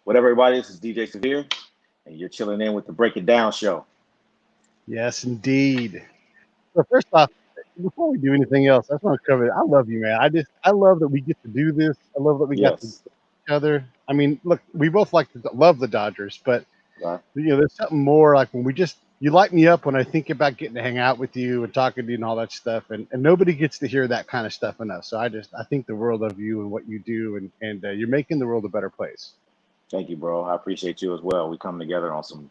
What up, everybody? This is DJ Severe, and you're chilling in with the Break It Down show. Yes, indeed. So first off, before we do anything else, I just want to cover it. I love you, man. I love that we get to do this. I love that we got to know Yes. each other. I mean, look, we both love the Dodgers, but Right. there's something more like when we just you light me up when I think about getting to hang out with you and talking to you and all that stuff, and nobody gets to hear that kind of stuff enough. So I think the world of you and what you do, and you're making the world a better place. Thank you, bro. I appreciate you as well. We come together on some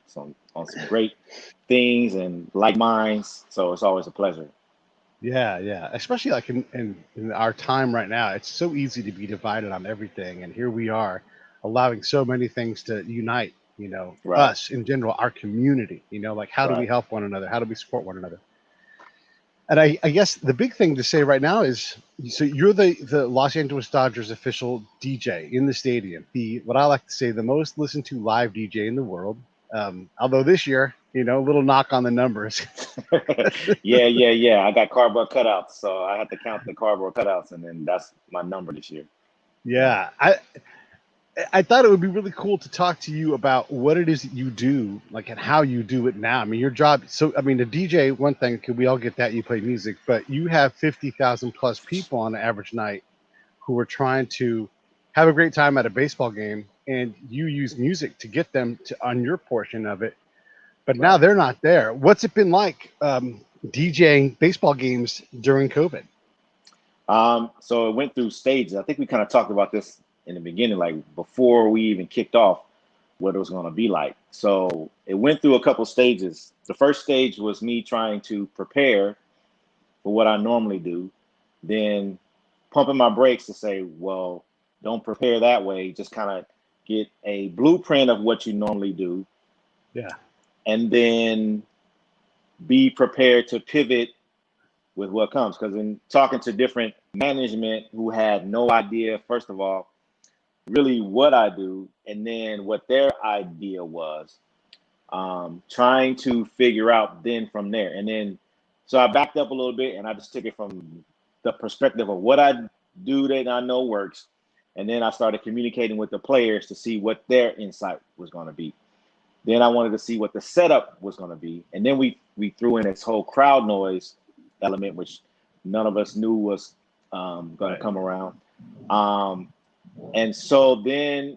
great things and like minds, so it's always a pleasure. Yeah, yeah. Especially like in our time right now, it's so easy to be divided on everything. And here we are allowing so many things to unite, Right. us in general, our community, like how do we Right. help one another? How do we support one another? And I guess the big thing to say right now is so you're the Los Angeles Dodgers official DJ in the stadium, the what I like to say the most listened to live DJ in the world. Although this year, a little knock on the numbers. Yeah. I got cardboard cutouts, so I have to count the cardboard cutouts, and then that's my number this year. Yeah. Yeah, I thought it would be really cool to talk to you about what it is that you do, like, and how you do it now. I mean, your job. So, I mean, the DJ, one thing, could we all get that you play music, but you have 50,000 plus people on an average night who are trying to have a great time at a baseball game, and you use music to get them to on your portion of it. But now Right. they're not there. What's it been like DJing baseball games during COVID? So it went through stages. I think we kind of talked about this in the beginning, like before we even kicked off, what it was going to be like. So it went through a couple stages. The first stage was me trying to prepare for what I normally do, then pumping my brakes to say, well, don't prepare that way. Just kind of get a blueprint of what you normally do, Yeah, and then be prepared to pivot with what comes. Because in talking to different management who had no idea, first of all, really what I do, and then what their idea was, trying to figure out then from there. And then, so I backed up a little bit and I just took it from the perspective of what I do that I know works. And then I started communicating with the players to see what their insight was going to be. Then I wanted to see what the setup was going to be. And then we threw in this whole crowd noise element, which none of us knew was going to right. come around. Um, and so then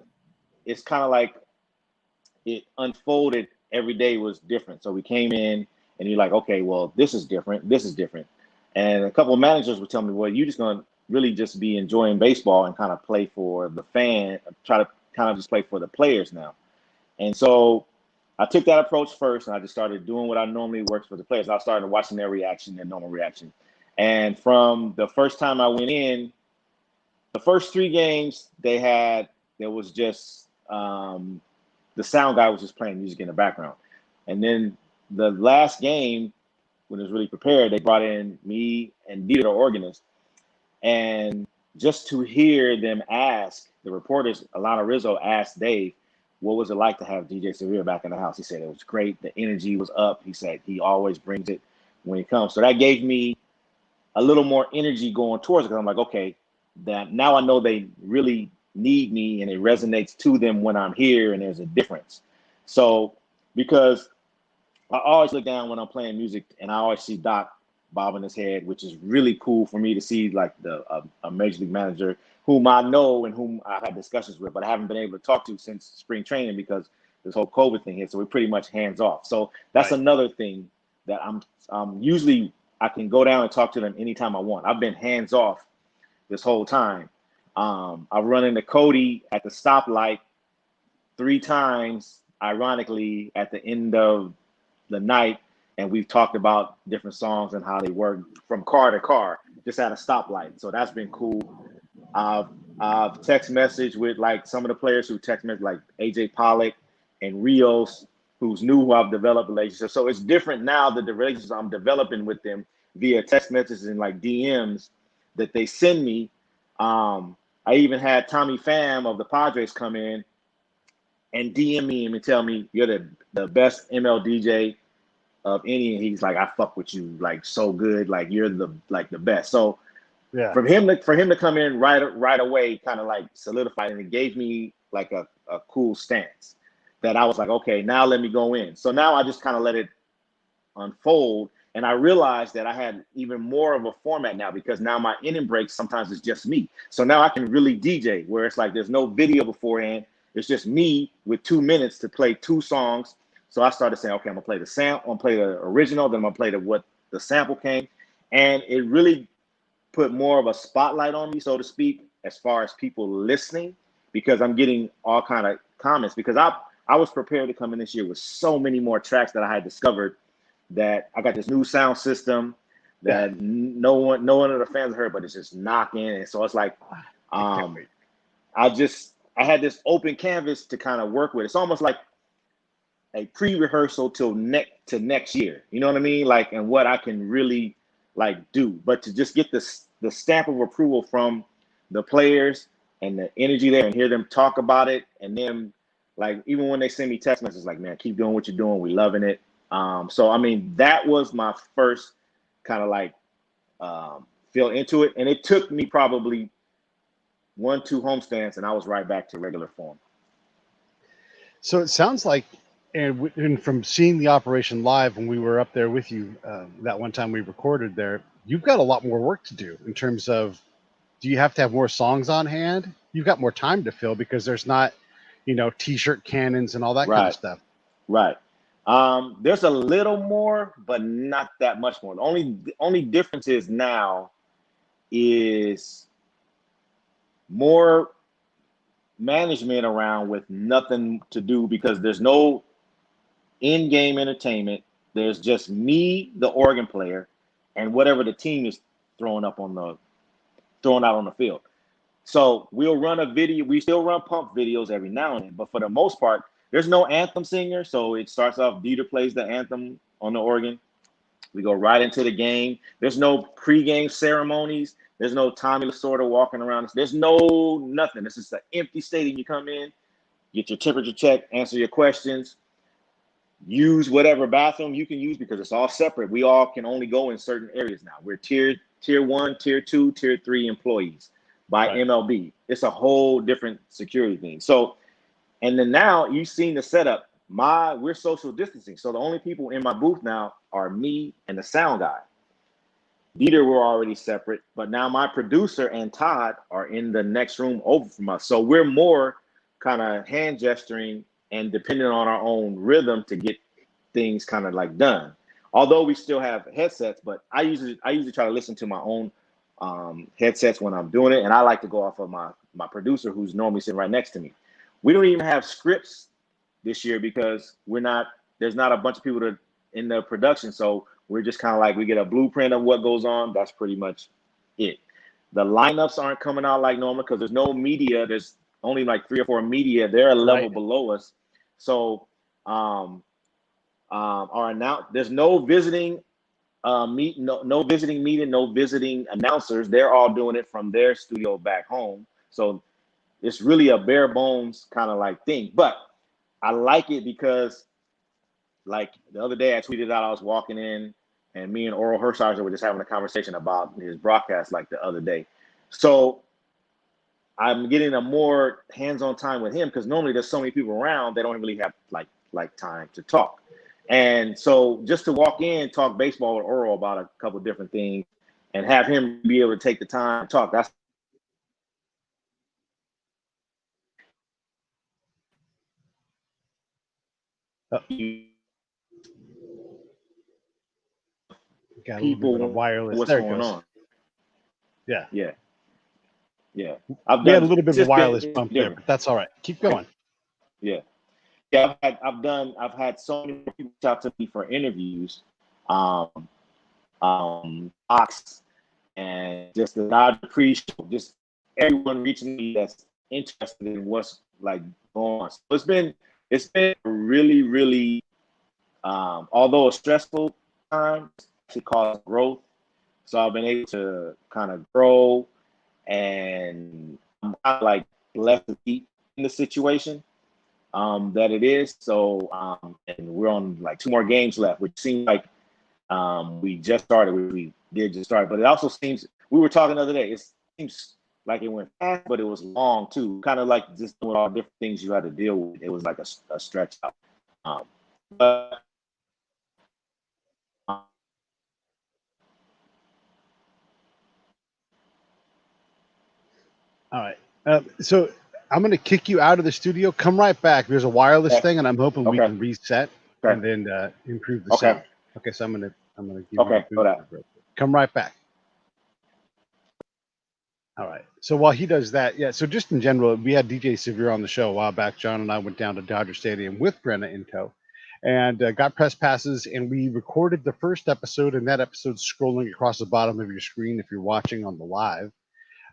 it's kind of like it unfolded. Every day was different. So we came in and you're like, okay, well, this is different. This is different. And a couple of managers would tell me, well, you're just going to really just be enjoying baseball and kind of play for the fan, try to kind of just play for the players now. And so I took that approach first and I just started doing what I normally works for the players. I started watching their reaction, their normal reaction. And from the first time I went in, the first three games there was just the sound guy was just playing music in the background. And then the last game, when it was really prepared, they brought in me and Dieter, the organist. And just to hear them ask, the reporters, Alana Rizzo asked Dave, what was it like to have DJ Severe back in the house? He said it was great. The energy was up. He said he always brings it when he comes. So that gave me a little more energy going towards it because I'm like, okay, that now I know they really need me and it resonates to them when I'm here and there's a difference. So because I always look down when I'm playing music and I always see Doc bobbing his head, which is really cool for me to see like a major league manager whom I know and whom I've had discussions with, but I haven't been able to talk to since spring training because this whole COVID thing hit. So we're pretty much hands off. So that's Right. another thing that I'm usually I can go down and talk to them anytime I want. I've been hands off this whole time. I've run into Cody at the stoplight 3 times, ironically, at the end of the night, and we've talked about different songs and how they work from car to car, just at a stoplight. So that's been cool. I've I've text message with like some of the players who text me, like AJ Pollock and Rios, who's new, who I've developed relationships. So it's different now that the relationships I'm developing with them via text messages and like DMs that they send me. I even had Tommy Pham of the Padres come in and DM me and tell me you're the best ML DJ of any. And he's like, I fuck with you like so good, like you're the best. So Yeah. For him to come in right away, kind of like solidified, and it gave me like a cool stance that I was like, okay, now let me go in. So now I just kind of let it unfold, and I realized that I had even more of a format now, because now my inning breaks sometimes is just me. So now I can really DJ, where it's like there's no video beforehand. It's just me with 2 minutes to play 2 songs. So I started saying, okay, I'm gonna play the sample, I'm gonna play the original, then I'm gonna play what the sample came, and it really put more of a spotlight on me, so to speak, as far as people listening, because I'm getting all kind of comments, because I was prepared to come in this year with so many more tracks that I had discovered, that I got this new sound system that no one of the fans heard, but it's just knocking. And so it's like, I had this open canvas to kind of work with. It's almost like a pre-rehearsal till next year. You know what I mean? Like, and what I can really like do, but to just get the stamp of approval from the players and the energy there, and hear them talk about it, and then like even when they send me text messages like, man, keep doing what you're doing, we loving it. So I mean, that was my first kind of like feel into it, and it took me probably 1-2 homestands, and I was right back to regular form. So it sounds like, and from seeing the operation live when we were up there with you that one time we recorded there, you've got a lot more work to do in terms of, do you have to have more songs on hand? You've got more time to fill, because there's not, t-shirt cannons and all that kind of stuff. Right. There's a little more, but not that much more. The only difference is now is more management around with nothing to do, because there's no in-game entertainment. There's just me, the organ player, and whatever the team is throwing out on the field. So we'll run a video. We still run pump videos every now and then, but for the most part, there's no anthem singer. So it starts off, Dieter plays the anthem on the organ. We go right into the game. There's no pre-game ceremonies. There's no Tommy Lasorda walking around. There's no nothing. This is an empty stadium. You come in, get your temperature check, answer your questions, use whatever bathroom you can use, because it's all separate. We all can only go in certain areas now. We're tier 1, tier 2, tier 3 employees by MLB. It's a whole different security thing. So, and then now you've seen the setup. We're social distancing. So the only people in my booth now are me and the sound guy. Dieter were already separate, but now my producer and Todd are in the next room over from us. So we're more kind of hand gesturing and depending on our own rhythm to get things kind of like done. Although we still have headsets, but I usually try to listen to my own headsets when I'm doing it, and I like to go off of my producer, who's normally sitting right next to me. We don't even have scripts this year, because there's not a bunch of people in the production, so we're just kind of like, we get a blueprint of what goes on. That's pretty much it. The lineups aren't coming out like normal, because there's no media. There's only like 3 or 4 media. They're a level below us. So there's no visiting no visiting meeting, no visiting announcers. They're all doing it from their studio back home. So it's really a bare bones kind of like thing. But I like it, because like the other day I tweeted out, I was walking in, and me and Oral Hershiser were just having a conversation about his broadcast like the other day. So I'm getting a more hands-on time with him, because normally there's so many people around, they don't really have like time to talk. And so just to walk in, talk baseball with Oral about a couple different things, and have him be able to take the time to talk, that's got a little bit of wireless. What's there going goes. on. Yeah. We had a little bit of a wireless bump there, but that's all right. Keep going. Yeah, I've had so many people reach out to me for interviews, Ox, and just the nod pre-show, just everyone reaching me that's interested in what's like going on. So it's been really, really, although a stressful time, it caused growth. So I've been able to kind of grow, and I'm kind of like blessed to be in the situation that it is. So, and we're on like 2 more games left, which seems like we just started. We did just start, but it also seems we were talking the other day. It seems like it went fast, but it was long too. Kind of like just with all different things you had to deal with. It was like a stretch out. But All right. So I'm going to kick you out of the studio. Come right back. There's a wireless thing, and I'm hoping we okay, can reset and okay, then improve the okay, sound. Okay, so I'm gonna give you okay. the Go booster. that. Real quick. Come right back. All right. So while he does that, yeah. So just in general, we had DJ Severe on the show a while back. John and I went down to Dodger Stadium with Brenna in tow, and got press passes, and we recorded the first episode. And that episode's scrolling across the bottom of your screen if you're watching on the live.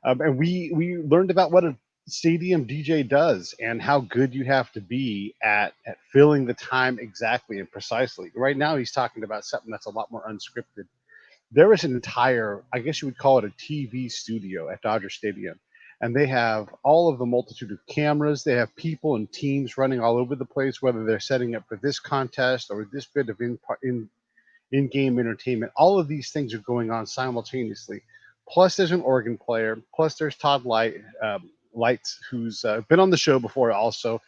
And we learned about what a stadium DJ does and how good you have to be at filling the time exactly and precisely. Right now, he's talking about something that's a lot more unscripted. There is an entire, I guess you would call it a TV studio at Dodger Stadium, and they have all of the multitude of cameras. They have people and teams running all over the place, whether they're setting up for this contest or this bit of in-game entertainment. All of these things are going on simultaneously. Plus, there's an organ player. Plus, there's Todd Lights, who's been on the show before. Also,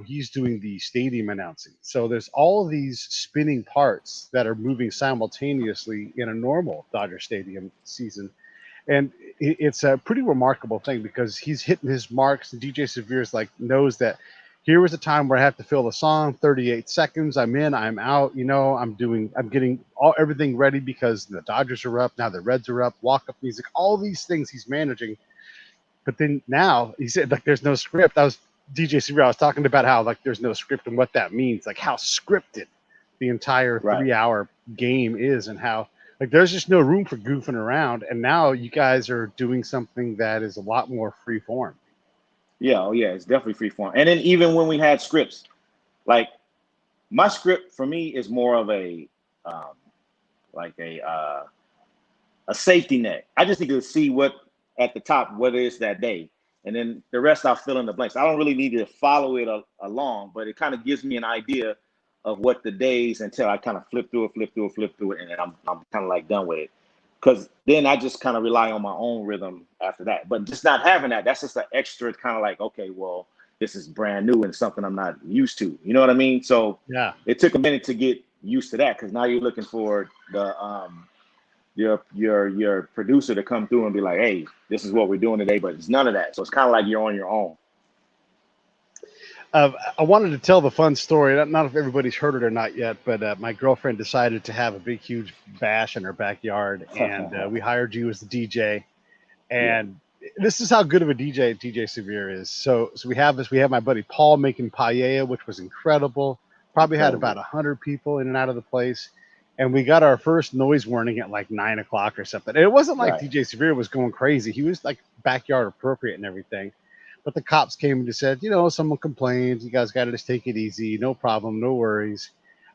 he's doing the stadium announcing. So there's all of these spinning parts that are moving simultaneously in a normal Dodger Stadium season. And it's a pretty remarkable thing because he's hitting his marks. DJ Severe's knows that here was a time where I have to fill the song, 38 seconds. I'm in, I'm out. I'm getting everything ready because the Dodgers are up now. The Reds are up. Walk up music, all these things he's managing. But then now he said there's no script. I was DJ Severe. I was talking about how there's no script and what that means, how scripted the entire Right. 3-hour game is, and how there's just no room for goofing around. And now you guys are doing something that is a lot more free form. Yeah, oh yeah, it's definitely free form. And then even when we had scripts, my script for me is more of a a safety net. I just need to see what at the top, what it is that day. And then the rest I'll fill in the blanks. I don't really need to follow it along, but it kind of gives me an idea of what the days until I kind of flip through it, and then I'm kind of done with it. Because then I just kind of rely on my own rhythm after that. But just not having that's just an extra kind of okay, well, this is brand new and something I'm not used to. You know what I mean? So yeah, it took a minute to get used to that because now you're looking for the your producer to come through and be like, hey, this is what we're doing today, but it's none of that. So it's kind of you're on your own. I wanted to tell the fun story. Not if everybody's heard it or not yet, but my girlfriend decided to have a big, huge bash in her backyard, and we hired you as the DJ. And this is how good of a DJ Severe is. So we have my buddy Paul making paella, which was incredible. Probably had about 100 people in and out of the place. And we got our first noise warning at 9 o'clock or something. And it wasn't like DJ Severe was going crazy. He was backyard appropriate and everything. But the cops came and just said, someone complained. You guys got to just take it easy. No problem. No worries.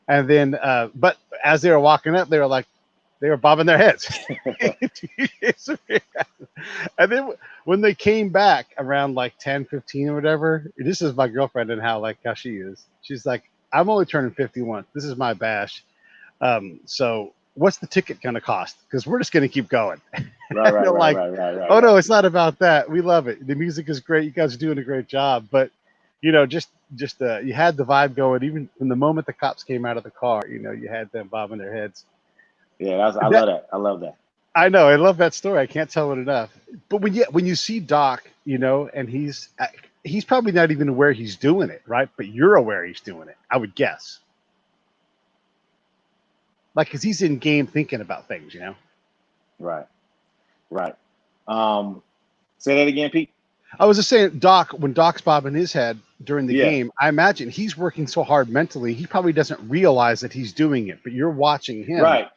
And then, but as they were walking up, they were bobbing their heads. And then when they came back around 10:15 or whatever, this is my girlfriend and how she is. She's like, I'm only turning 51. This is my bash. So what's the ticket going to cost? Because we're just going to keep going. Right. Oh no, it's not about that. We love it. The music is great. You guys are doing a great job. But just you had the vibe going. Even from the moment the cops came out of the car, you had them bobbing their heads. Yeah, I love that. I love that. I know. I love that story. I can't tell it enough. But when you see Doc, and he's probably not even aware he's doing it, right? But you're aware he's doing it, I would guess. Because he's in game thinking about things, Right. Say that again, Pete. I was just saying, Doc, when Doc's bobbing his head during the game, I imagine he's working so hard mentally, he probably doesn't realize that he's doing it, but you're watching him. Right.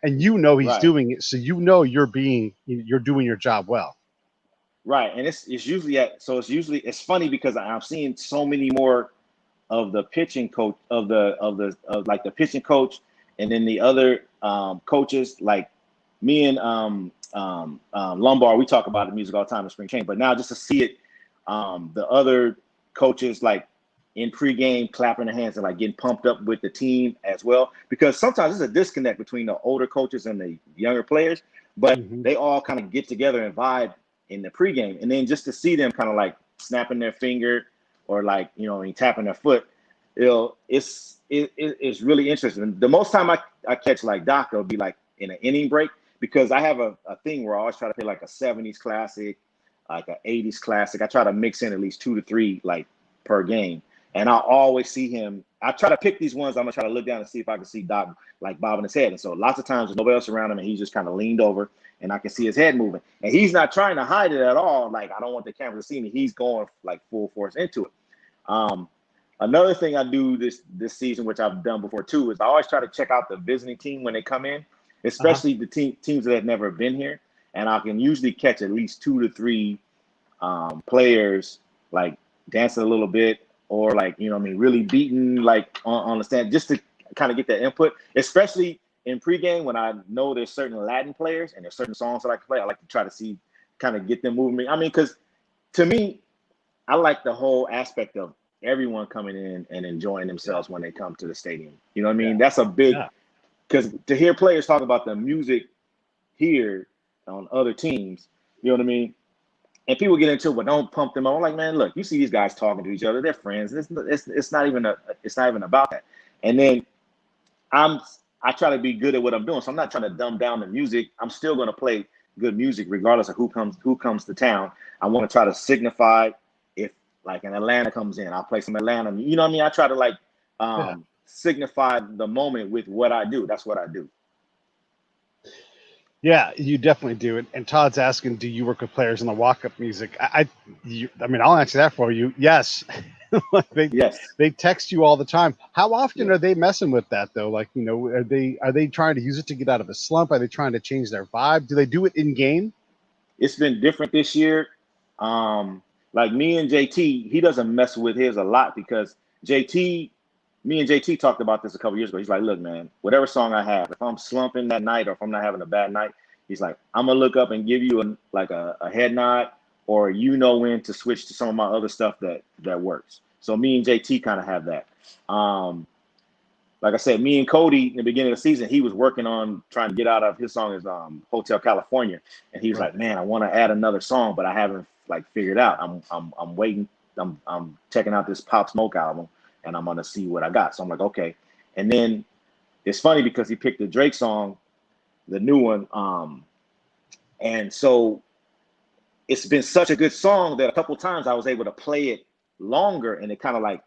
And he's doing it, so you're doing your job well. Right. And it's usually it's funny because I'm seeing so many more of the pitching coach of the pitching coach, and then the other coaches me and Lombard, we talk about the music all the time in spring training, but now just to see it, the other coaches in pregame clapping their hands and getting pumped up with the team as well, because sometimes there's a disconnect between the older coaches and the younger players. but Mhm. they all kind of get together and vibe in the pregame, and then just to see them kind of like snapping their finger or like tapping their foot, it's really interesting. The most time I catch like Doc, it'll be like in an inning break, because I have a thing where I always try to play like a 70s classic, like an 80s classic. I try to mix in at least 2 to 3 like per game. And I always see him. I try to pick these ones. I'm gonna try to look down and see if I can see Doc like bobbing his head. And so lots of times there's nobody else around him, and he's just kind of leaned over, and I can see his head moving. And he's not trying to hide it at all. Like, I don't want the camera to see me. He's going like full force into it. Another thing I do this season, which I've done before too, is I always try to check out the visiting team when they come in, especially the teams that have never been here. And I can usually catch at least 2 to 3 players like dancing a little bit, or like, really beating like on the stand, just to kind of get that input, especially in pregame when I know there's certain Latin players and there's certain songs that I can play. I like to try to see, kind of get them moving. I mean, because to me, I like the whole aspect of everyone coming in and enjoying themselves when they come to the stadium. You know what I mean? That's a big, because to hear players talk about the music here on other teams, you know what I mean? And people get into it, but don't pump them up. I'm like, man, look, you see these guys talking to each other. They're friends. It's not even about that. And then I try to be good at what I'm doing. So I'm not trying to dumb down the music. I'm still going to play good music regardless of who comes to town. I want to try to signify, if like an Atlanta comes in, I'll play some Atlanta. You know what I mean? I try to like signify the moment with what I do. That's what I do. Yeah, you definitely do. And Todd's asking, do you work with players in the walk-up music? I mean, I'll answer that for you. Yes. They text you all the time. How often are they messing with that though? Like, are they trying to use it to get out of a slump? Are they trying to change their vibe? Do they do it in game? It's been different this year. Like me and JT, he doesn't mess with his a lot, because me and JT talked about this a couple years ago. He's like, look, man, whatever song I have, if I'm slumping that night or if I'm not having a bad night, he's like, I'm gonna look up and give you a head nod, or when to switch to some of my other stuff that works. So me and JT kind of have that. Like I said, me and Cody in the beginning of the season, he was working on trying to get out of his song is Hotel California, and he was like, man, I want to add another song, but I haven't like figured out. I'm waiting. I'm checking out this Pop Smoke album, and I'm gonna see what I got. So I'm like, okay. And then it's funny because he picked the Drake song, the new one. And so it's been such a good song that a couple times I was able to play it longer, and it kind of like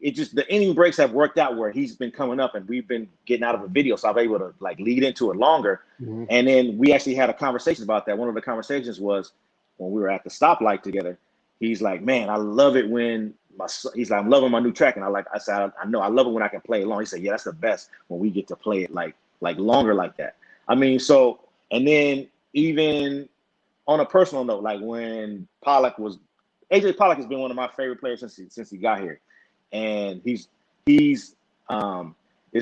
it just, the inning breaks have worked out where he's been coming up and we've been getting out of a video, so I'm able to like lead into it longer. And then we actually had a conversation about that. One of the conversations was when we were at the stoplight together. He's like, man, I love it when he's like, I'm loving my new track, and I said, I know, I love it when I can play it long. He said, yeah, that's the best, when we get to play it like longer like that. I mean, so, and then even on a personal note, like when AJ Pollock has been one of my favorite players since he got here. And he's it's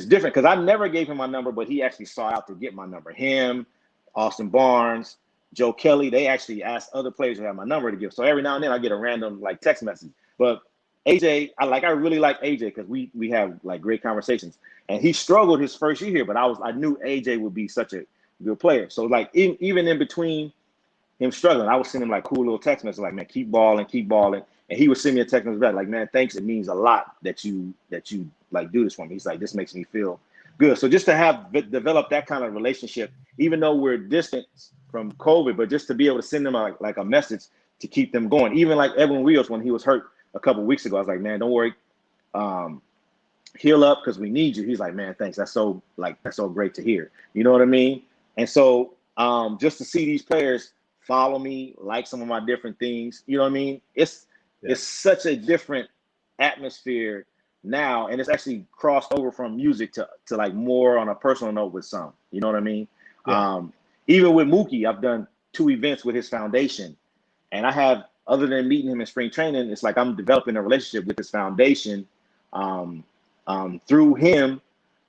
different because I never gave him my number, but he actually sought out to get my number. Him, Austin Barnes, Joe Kelly, they actually asked other players to have my number to give. So every now and then I get a random like text message. But AJ, I really like AJ because we have like great conversations. And he struggled his first year here, but I knew AJ would be such a good player. So like even in between him struggling, I would send him like cool little text messages like, man, keep balling. And he would send me a text message back like, man, thanks. It means a lot that you like do this for me. He's like, this makes me feel good. So just to have developed that kind of relationship, even though we're distant from COVID, but just to be able to send them like a message to keep them going. Even like Edwin Rios, when he was hurt a couple of weeks ago, I was like, man, don't worry. Heal up because we need you. He's like, man, thanks. That's so great to hear. You know what I mean? And so just to see these players follow me, like some of my different things, you know what I mean? It's such a different atmosphere now, and it's actually crossed over from music to like more on a personal note with some. You know what I mean? Yeah. Even with Mookie, I've done 2 events with his foundation, and I have, other than meeting him in spring training, it's like I'm developing a relationship with his foundation through him,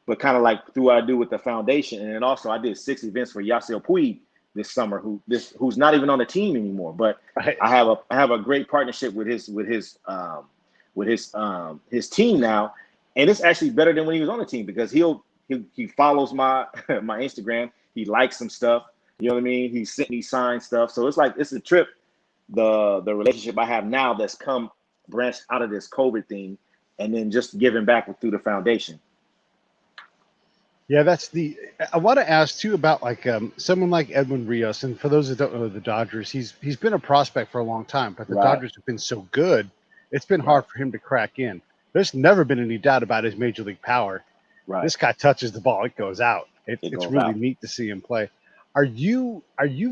but kind of like through what I do with the foundation. And then also I did 6 events for Yasiel Puig this summer, who's not even on the team anymore, but I have a great partnership with his team now, and it's actually better than when he was on the team because he follows my my Instagram, he likes some stuff, You know what I mean? He sent me signed stuff. So it's like, it's a trip. The relationship I have now that's come branched out of this COVID thing, and then just giving back through the foundation. Yeah, I want to ask too about like someone like Edwin Rios, and for those that don't know the Dodgers, he's been a prospect for a long time, but the Right, Dodgers have been so good, it's been right, hard for him to crack in. There's never been any doubt about his major league power. right. This guy touches the ball, it goes out. It It's goes really out. neat to see him play. Are you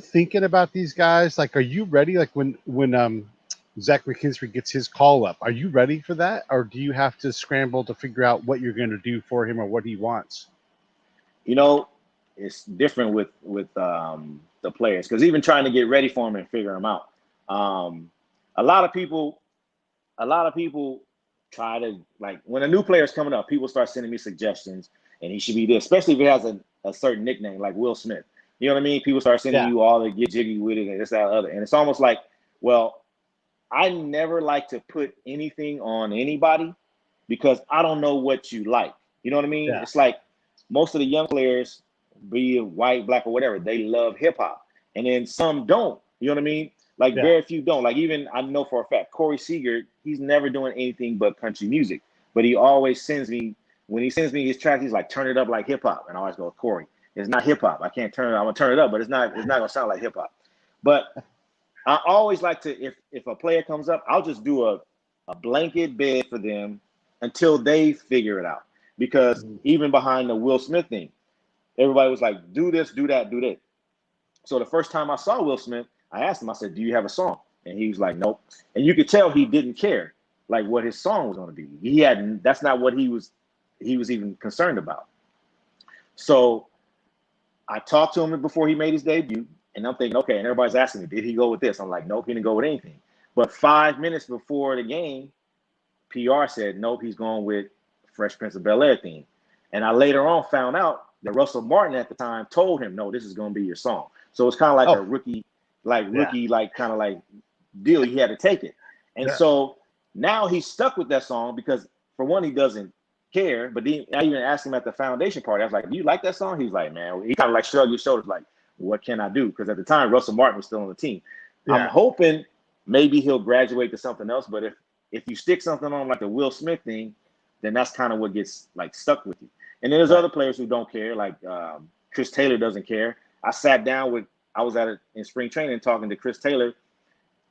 thinking about these guys? Like, are you ready? Like when Zach McKinstry gets his call up, are you ready for that, or do you have to scramble to figure out what you're going to do for him or what he wants? You know, it's different with the players, because even trying to get ready for him and figure him out. Um, a lot of people, a lot of people try to, like, when a new player is coming up, people start sending me suggestions, and he should be this, especially if he has a certain nickname like Will Smith. You know what I mean? People start sending Yeah, you all the get jiggy with it and this, that, other. And it's almost like, well, I never like to put anything on anybody because I don't know what you like. You know what I mean? yeah, It's like most of the young players, be it white, black, or whatever, they love hip hop. And then some don't. You know what I mean? Like yeah. very few don't. Like even I know for a fact, Corey Seager, he's never doing anything but country music. But he always sends me, when he sends me his track, he's like, turn it up like hip hop. And I always go, Corey, it's not hip hop. I can't turn it, I'm gonna turn it up, but it's not gonna sound like hip hop. But I always like to, if a player comes up, I'll just do a blanket bed for them until they figure it out. Because Mhm. even behind the Will Smith thing, everybody was like, do this, do that, do that. So the first time I saw Will Smith, I asked him, I said, do you have a song? And he was like, nope. And you could tell he didn't care like what his song was going to be. He hadn't, that's not what he was even concerned about. So I talked to him before he made his debut, and I'm thinking, okay, and everybody's asking me, did he go with this? I'm like, nope, he didn't go with anything. But 5 minutes before the game, PR said, nope, he's going with Fresh Prince of Bel-Air theme. And I later on found out that Russell Martin at the time told him, no, this is going to be your song. So it's kind of like a Oh, yeah, rookie, like kind of like deal. He had to take it. And yeah. so now he's stuck with that song because, for one, he doesn't care. But then I even asked him at the foundation party, I was like, do you like that song? He's like, man, he kind of like shrugged his shoulders, like, what can I do? Because at the time, Russell Martin was still on the team. I'm Yeah, hoping maybe he'll graduate to something else. But if you stick something on like the Will Smith thing, then that's kind of what gets like stuck with you. And then there's right. other players who don't care, like Chris Taylor doesn't care. I was in spring training talking to Chris Taylor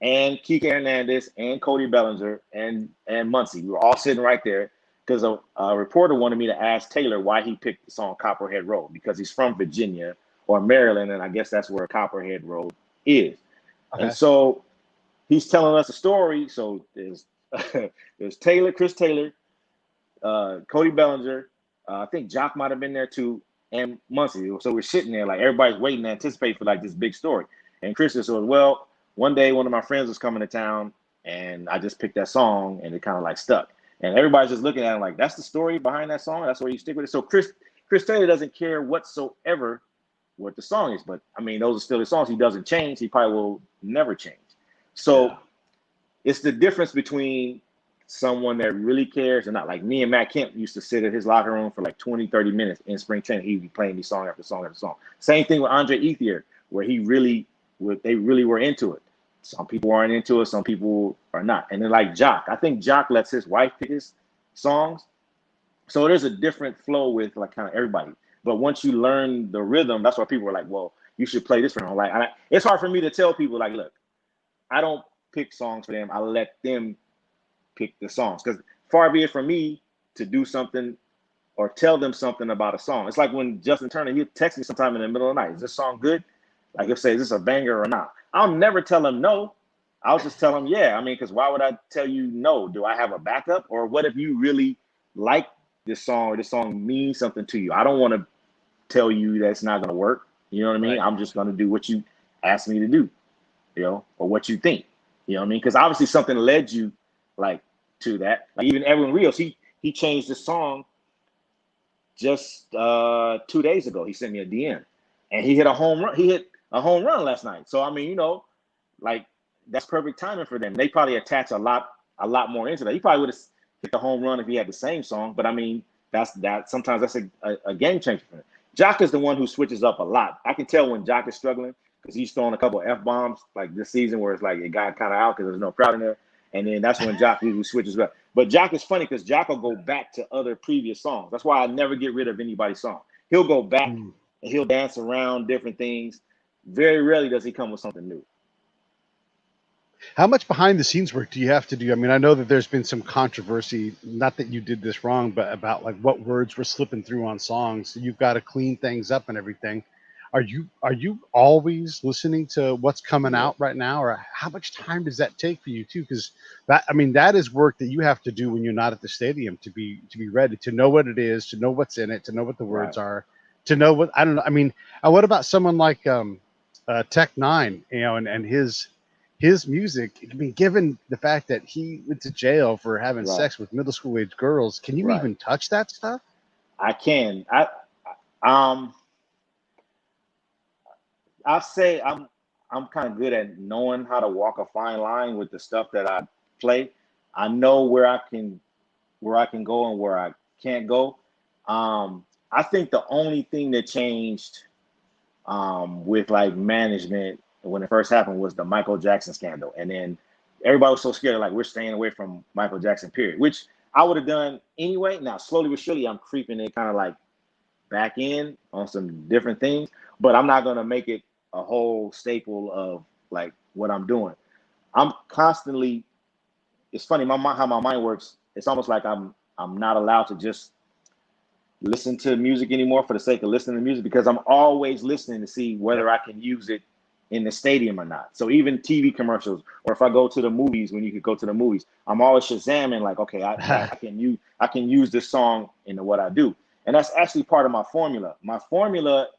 and Kike Hernandez and Cody Bellinger and Muncy. We were all sitting right there because a reporter wanted me to ask Taylor why he picked the song Copperhead Road, because he's from Virginia or Maryland, and I guess that's where Copperhead Road is. And Okay. so he's telling us a story. So there's there's Chris Taylor, Cody Bellinger. I think Jock might have been there too, and Muncie. So we're sitting there like everybody's waiting to anticipate for like this big story. And Chris says, well, one day one of my friends was coming to town, and I just picked that song, and it kind of like stuck. And everybody's just looking at him like, that's the story behind that song. That's where you stick with it. So Chris Taylor doesn't care whatsoever what the song is, but I mean, those are still the songs. He doesn't change. He probably will never change. Yeah. So it's the difference between someone that really cares and not. Like me and Matt Kemp used to sit at his locker room for like 20, 30 minutes in spring training. He'd be playing me song after song after song. Same thing with Andre Ethier, where they really were into it. Some people aren't into it, some people are not. And then like Jock, I think Jock lets his wife pick his songs. So there's a different flow with like kind of everybody. But once you learn the rhythm, that's why people are like, well, you should play this for him. Like, it's hard for me to tell people like, look, I don't pick songs for them. I let them pick the songs, because far be it from me to do something or tell them something about a song. It's like when Justin Turner, he'll text me sometime in the middle of the night, is this song good? Like he'll say, is this a banger or not? I'll never tell him no. I'll just tell him, yeah. I mean, because why would I tell you no? Do I have a backup? Or what if you really like this song, or this song means something to you? I don't want to tell you that's not going to work. You know what I mean? Right. I'm just going to do what you asked me to do, or what you think. You know what I mean? Because obviously something led you like to that. Like even Edwin Rios, he changed the song just 2 days ago. He sent me a DM, and he hit a home run. He hit a home run last night. So I mean, like that's perfect timing for them. They probably attach a lot more into that. He probably would have hit the home run if he had the same song. But I mean, that's sometimes that's a game changer for them. Jock is the one who switches up a lot. I can tell when Jock is struggling because he's throwing a couple of F-bombs like this season where it's like it got kind of out because there's no crowd in there. And then that's when Jock usually switches up. But Jock is funny because Jock will go back to other previous songs. That's why I never get rid of anybody's song. He'll go back and he'll dance around different things. Very rarely does he come with something new. How much behind the scenes work do you have to do? I mean, I know that there's been some controversy, not that you did this wrong, but about like what words were slipping through on songs. So you've got to clean things up and everything. Are you always listening to what's coming out right now, or how much time does that take for you too? Because that is work that you have to do when you're not at the stadium to be ready, to know what it is, to know what's in it, to know what the words are, to know what I don't know. I mean, what about someone like Tech Nine, and his music? I mean, given the fact that he went to jail for having sex with middle school age girls, can you even touch that stuff? I can. I'll say I'm kind of good at knowing how to walk a fine line with the stuff that I play. I know where I can go and where I can't go. I think the only thing that changed with like management when it first happened was the Michael Jackson scandal, and then everybody was so scared, like we're staying away from Michael Jackson, period. Which I would have done anyway. Now slowly but surely, I'm creeping in kind of like back in on some different things, but I'm not gonna make it a whole staple of like what I'm doing. I'm constantly. It's funny, how my mind works. It's almost like I'm not allowed to just listen to music anymore for the sake of listening to music, because I'm always listening to see whether I can use it in the stadium or not. So even TV commercials, or if I go to the movies, when you could go to the movies, I'm always Shazamming like, okay, I can use this song into what I do. And that's actually part of my formula. My formula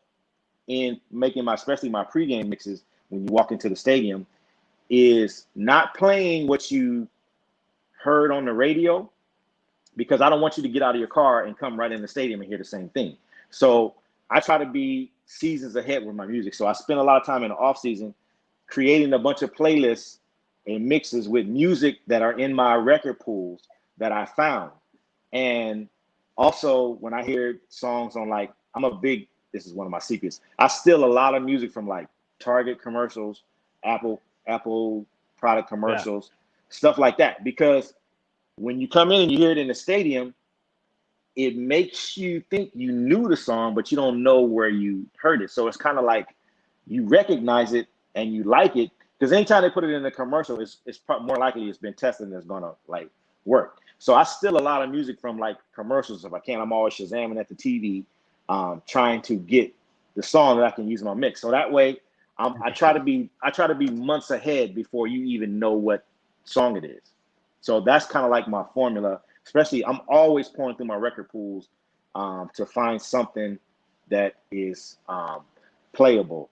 in making especially my pregame mixes when you walk into the stadium is not playing what you heard on the radio, because I don't want you to get out of your car and come right in the stadium and hear the same thing. So I try to be seasons ahead with my music. So I spend a lot of time in the off season creating a bunch of playlists and mixes with music that are in my record pools that I found. And also when I hear songs on, like, this is one of my secrets, I steal a lot of music from like Target commercials, Apple product commercials, stuff like that. Because when you come in and you hear it in the stadium, it makes you think you knew the song, but you don't know where you heard it. So it's kind of like you recognize it and you like it, because anytime they put it in a commercial, it's more likely it's been tested and it's gonna like work. So I steal a lot of music from like commercials if I can. I'm always Shazamming at the TV, trying to get the song that I can use in my mix. So that way, I try to be months ahead before you even know what song it is. So that's kind of like my formula. Especially, I'm always pouring through my record pools to find something that is playable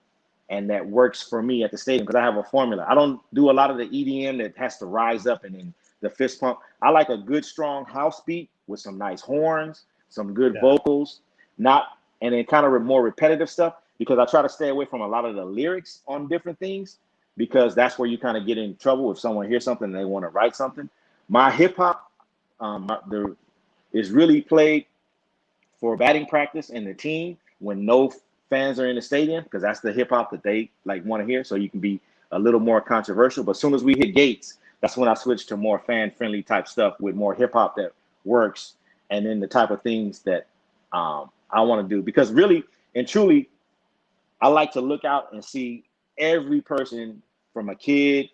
and that works for me at the stadium, because I have a formula. I don't do a lot of the EDM that has to rise up and then the fist pump. I like a good strong house beat with some nice horns, some good vocals, and then kind of more repetitive stuff, because I try to stay away from a lot of the lyrics on different things, because that's where you kind of get in trouble if someone hears something and they want to write something. My hip hop is really played for batting practice and the team when no fans are in the stadium, because that's the hip hop that they like want to hear. So you can be a little more controversial. But as soon as we hit gates, that's when I switch to more fan friendly type stuff with more hip hop that works, and then the type of things that I want to do. Because really and truly, I like to look out and see every person, from a kid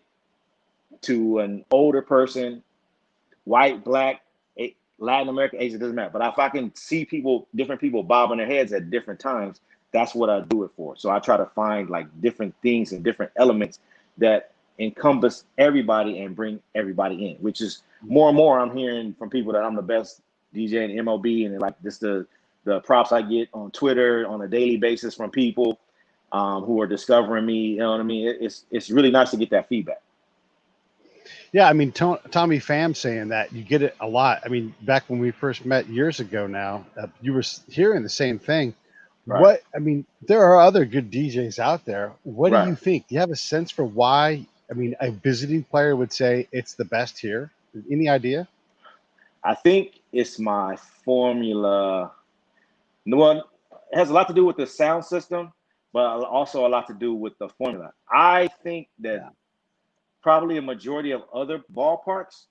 to an older person, white, black, Latin American, Asian, doesn't matter. But if I can see different people bobbing their heads at different times, that's what I do it for. So I try to find like different things and different elements that encompass everybody and bring everybody in, which is more and more I'm hearing from people that I'm the best DJ in MLB, and like this the props I get on Twitter on a daily basis from people who are discovering me. You know what I mean? It's really nice to get that feedback. Yeah, I mean, Tommy Pham saying that, you get it a lot. I mean, back when we first met years ago now, you were hearing the same thing. Right. I mean, there are other good DJs out there. What do Right. you think? Do you have a sense for why? I mean, a visiting player would say it's the best here. Any idea? I think it's my formula. One, it has a lot to do with the sound system, but also a lot to do with the formula. I think that probably a majority of other ballparks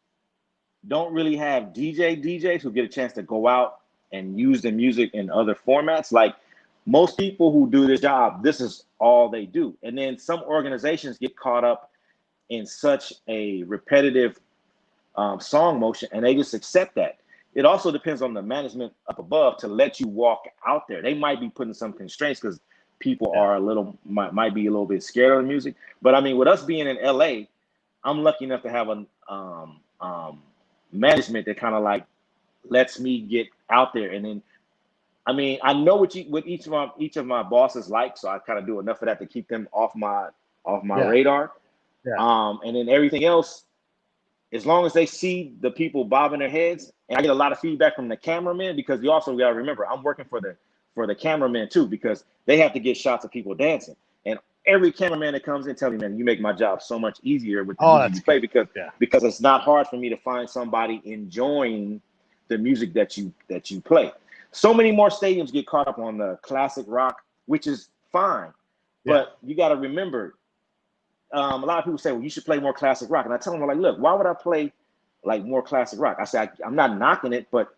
don't really have DJs who get a chance to go out and use the music in other formats. Like most people who do this job, this is all they do. And then some organizations get caught up in such a repetitive song motion, and they just accept that. It also depends on the management up above to let you walk out there. They might be putting some constraints because people are might be a little bit scared of the music. But I mean, with us being in LA, I'm lucky enough to have a management that kind of like lets me get out there. And then, I mean, I know what each of my bosses like, so I kind of do enough of that to keep them off my radar. And then everything else, as long as they see the people bobbing their heads, and I get a lot of feedback from the cameraman, because you also got to remember, I'm working for the cameraman too, because they have to get shots of people dancing. And every cameraman that comes in tell me, man, you make my job so much easier with the music you play, because it's not hard for me to find somebody enjoying the music that you play. So many more stadiums get caught up on the classic rock, which is fine, but you got to remember, a lot of people say, well, you should play more classic rock. And I tell them, like, look, why would I play like more classic rock? I say, I'm not knocking it, but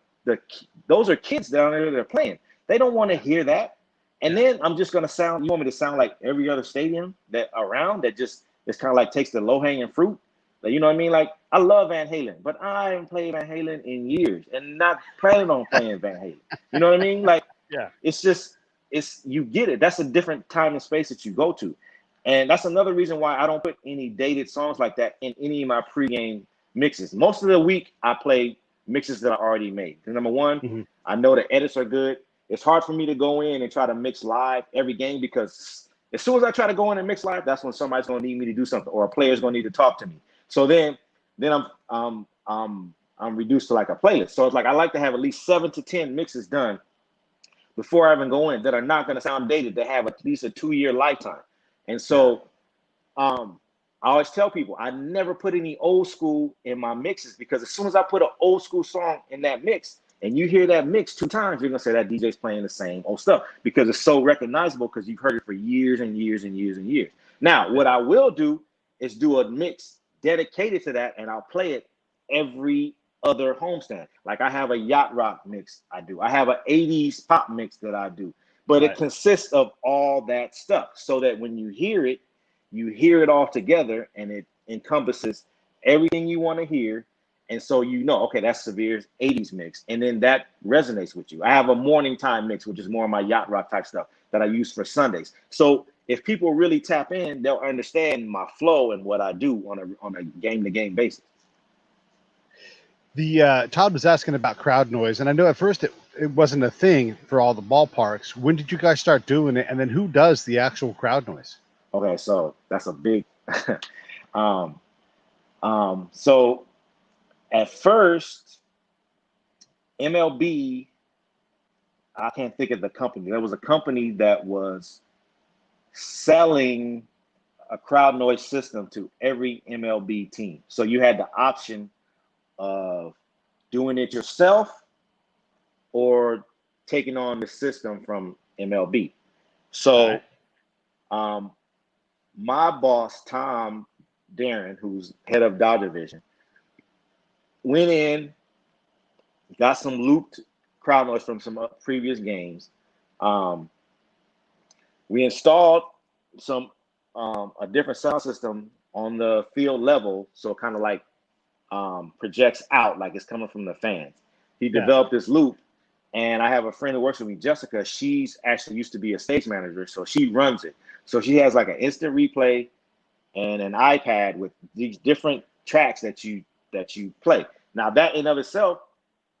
those are kids down there that are playing. They don't want to hear that. And then I'm just going to sound, you want me to sound like every other stadium that around that just is kind of like takes the low hanging fruit. Like, you know what I mean? Like, I love Van Halen, but I haven't played Van Halen in years and not planning on playing Van Halen. You know what I mean? Like, you get it. That's a different time and space that you go to. And that's another reason why I don't put any dated songs like that in any of my pregame mixes. Most of the week, I play mixes that I already made. Number one, I know the edits are good. It's hard for me to go in and try to mix live every game, because as soon as I try to go in and mix live, that's when somebody's going to need me to do something, or a player's going to need to talk to me. So then I'm reduced to like a playlist. So it's like I like to have at least 7 to 10 mixes done before I even go in that are not going to sound dated, that have at least a 2-year lifetime. And so I always tell people, I never put any old school in my mixes, because as soon as I put an old school song in that mix and you hear that mix 2 times, you're going to say that DJ's playing the same old stuff, because it's so recognizable, because you've heard it for years and years and years and years. Now, what I will do is do a mix dedicated to that, and I'll play it every other homestand. Like I have a yacht rock mix I do. I have an 80s pop mix that I do. But it consists of all that stuff, so that when you hear it all together, and it encompasses everything you want to hear. And so you know, okay, that's Severe's 80s mix. And then that resonates with you. I have a morning time mix, which is more of my yacht rock type stuff that I use for Sundays. So if people really tap in, they'll understand my flow and what I do on a game-to-game basis. The Todd was asking about crowd noise, and I know at first it wasn't a thing for all the ballparks. When did you guys start doing it, and then who does the actual crowd noise? Okay, so that's a big so at first, MLB, I can't think of the company. There was a company that was selling a crowd noise system to every MLB team. So you had the option of doing it yourself or taking on the system from MLB. So my boss, Tom Darren, who's head of Dodger Division, went in, got some looped crowd noise from some previous games. We installed a different sound system on the field level, so it kind of like projects out like it's coming from the fans. He developed this loop, and I have a friend who works with me, Jessica. She's actually used to be a stage manager, so she runs it. So she has like an instant replay and an iPad with these different tracks that you play. Now that in of itself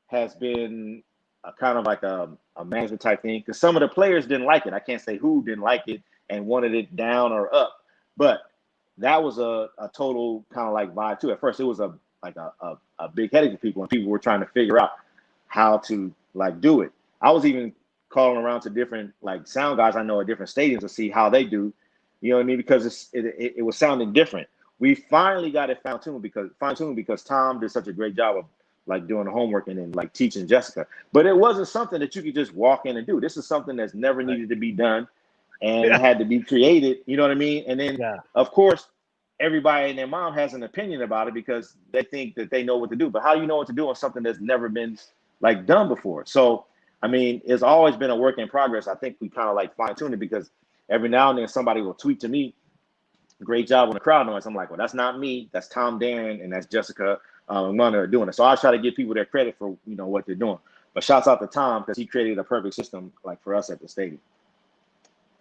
has been a kind of like a management type thing, because some of the players didn't like it. I can't say who didn't like it and wanted it down or up, but that was a total kind of like vibe too. At first, it was a big headache for people, and people were trying to figure out how to like do it. I was even calling around to different like sound guys I know at different stadiums to see how they do. You know what I mean? Because it was sounding different. We finally got it fine-tuned because Tom did such a great job of like doing the homework and then like teaching Jessica. But it wasn't something that you could just walk in and do. This is something that's never needed to be done, and it had to be created. You know what I mean? And then, of course, everybody and their mom has an opinion about it because they think that they know what to do. But how do you know what to do on something that's never been like done before? So, I mean, it's always been a work in progress. I think we kind of like fine tune it because every now and then somebody will tweet to me, "Great job on the crowd noise." I'm like, well, that's not me. That's Tom Darren and that's Jessica Mona are doing it. So I try to give people their credit for, you know, what they're doing. But shouts out to Tom because he created a perfect system like for us at the stadium.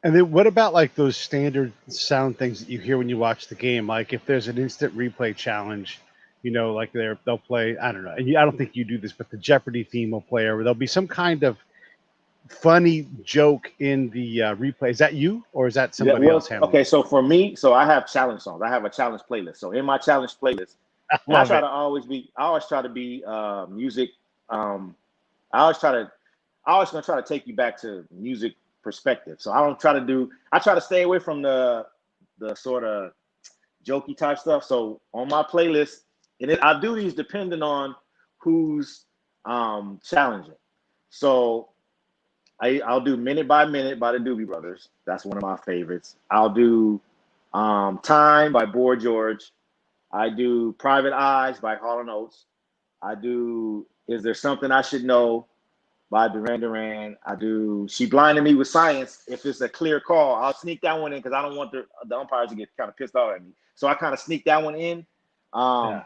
And then what about like those standard sound things that you hear when you watch the game? Like if there's an instant replay challenge, you know, like they'll play, I don't know, and I don't think you do this, but the Jeopardy theme will play, or there'll be some kind of funny joke in the replay. Is that you, or is that somebody else handling? Okay, so for me, so I have challenge songs. I have a challenge playlist. So in my challenge playlist, I always try to be music. I always gonna try to take you back to music perspective. So I try to stay away from the sort of jokey type stuff. So on my playlist, I do these depending on who's challenging. So I'll do Minute by Minute by the Doobie Brothers. That's one of my favorites. I'll do Time by Boy George. I do Private Eyes by Hall & Oates. I do Is There Something I Should Know by Duran Duran. I do She Blinded Me with Science. If it's a clear call, I'll sneak that one in because I don't want the umpires to get kind of pissed off at me. So I kind of sneak that one in. I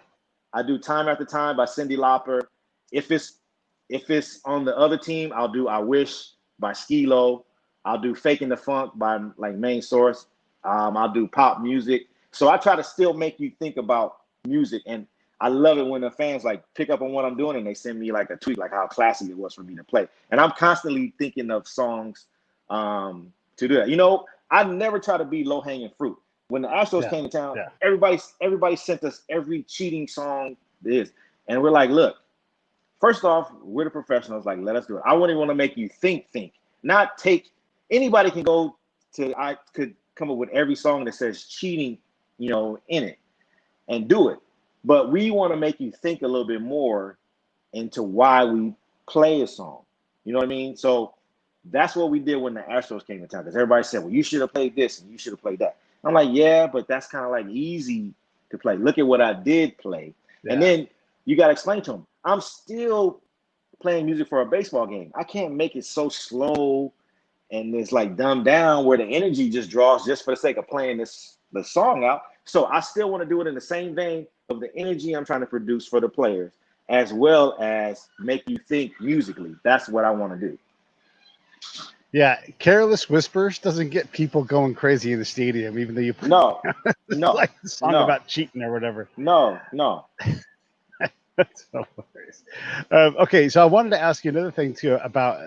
do Time After Time by Cyndi Lauper. If it's on the other team, I'll do I Wish by Skee-Lo. I'll do Faking the Funk by like Main Source. I'll do pop music. So I try to still make you think about music, and I love it when the fans like pick up on what I'm doing and they send me like a tweet like how classy it was for me to play. And I'm constantly thinking of songs to do that. You know, I never try to be low hanging fruit. When the Astros came to town, everybody sent us every cheating song there is, and we're like, look, first off, we're the professionals. Like, let us do it. I wouldn't want to make you think, not take. Anybody can go to. I could come up with every song that says cheating, you know, in it, and do it. But we want to make you think a little bit more into why we play a song. You know what I mean? So that's what we did when the Astros came to town. Because everybody said, well, you should have played this and you should have played that. I'm like, yeah, but that's kind of like easy to play. Look at what I did play. Yeah. And then you got to explain to them, I'm still playing music for a baseball game. I can't make it so slow and it's like dumbed down where the energy just draws just for the sake of playing the song out. So I still want to do it in the same vein of the energy I'm trying to produce for the players, as well as make you think musically. That's what I want to do. Yeah, Careless Whispers doesn't get people going crazy in the stadium, even though you play no like the song about cheating or whatever. No. That's hilarious. Okay, so I wanted to ask you another thing too about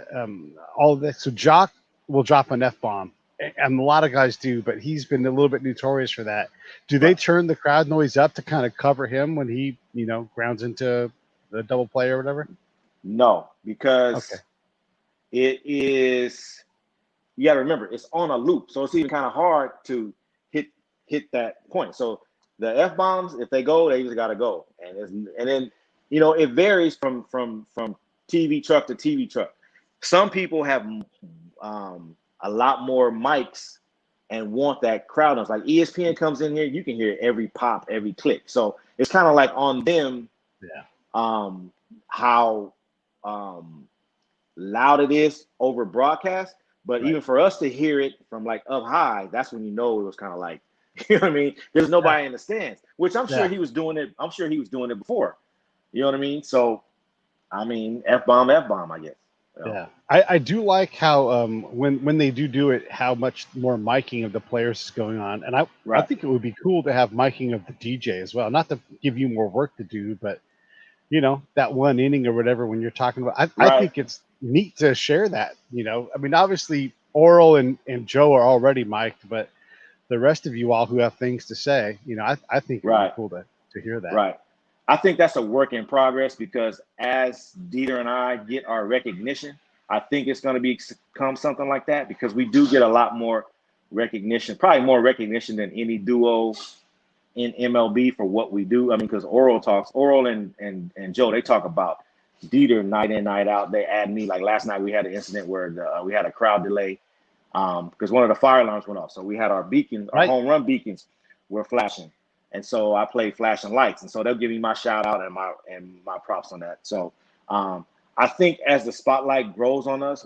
all of this. So Jock will drop an F-bomb, and a lot of guys do, but he's been a little bit notorious for that. Do they turn the crowd noise up to kind of cover him when he, you know, grounds into the double play or whatever? No, because it is, you got to remember, it's on a loop. So it's even kind of hard to hit that point. So the F-bombs, if they go, they just got to go. And then, you know, it varies from TV truck to TV truck. Some people have a lot more mics and want that crowd noise. Like ESPN comes in here, you can hear every pop, every click. So it's kind of like on them how loud it is over broadcast. But even for us to hear it from like up high, that's when you know it was kind of like, you know what I mean? There's nobody in the stands, which I'm sure he was doing it. I'm sure he was doing it before. You know what I mean? So, I mean, F-bomb, I guess. Yeah, I do like how when they do it, how much more miking of the players is going on, and I think it would be cool to have miking of the DJ as well. Not to give you more work to do, but you know, that one inning or whatever when you're talking about. I think it's neat to share that. You know, I mean, obviously Oral and Joe are already mic'd, but the rest of you all who have things to say, you know, I think it would be cool to hear that. Right. I think that's a work in progress because as Dieter and I get our recognition, I think it's going to become something like that because we do get a lot more recognition, probably more recognition than any duo in MLB for what we do. I mean, because Oral and Joe, they talk about Dieter night in, night out. They add me. Like last night, we had an incident where we had a crowd delay because one of the fire alarms went off. So we had our beacons, our home run beacons were flashing. And so I played flashing lights. And so they'll give me my shout out and my props on that. So I think as the spotlight grows on us,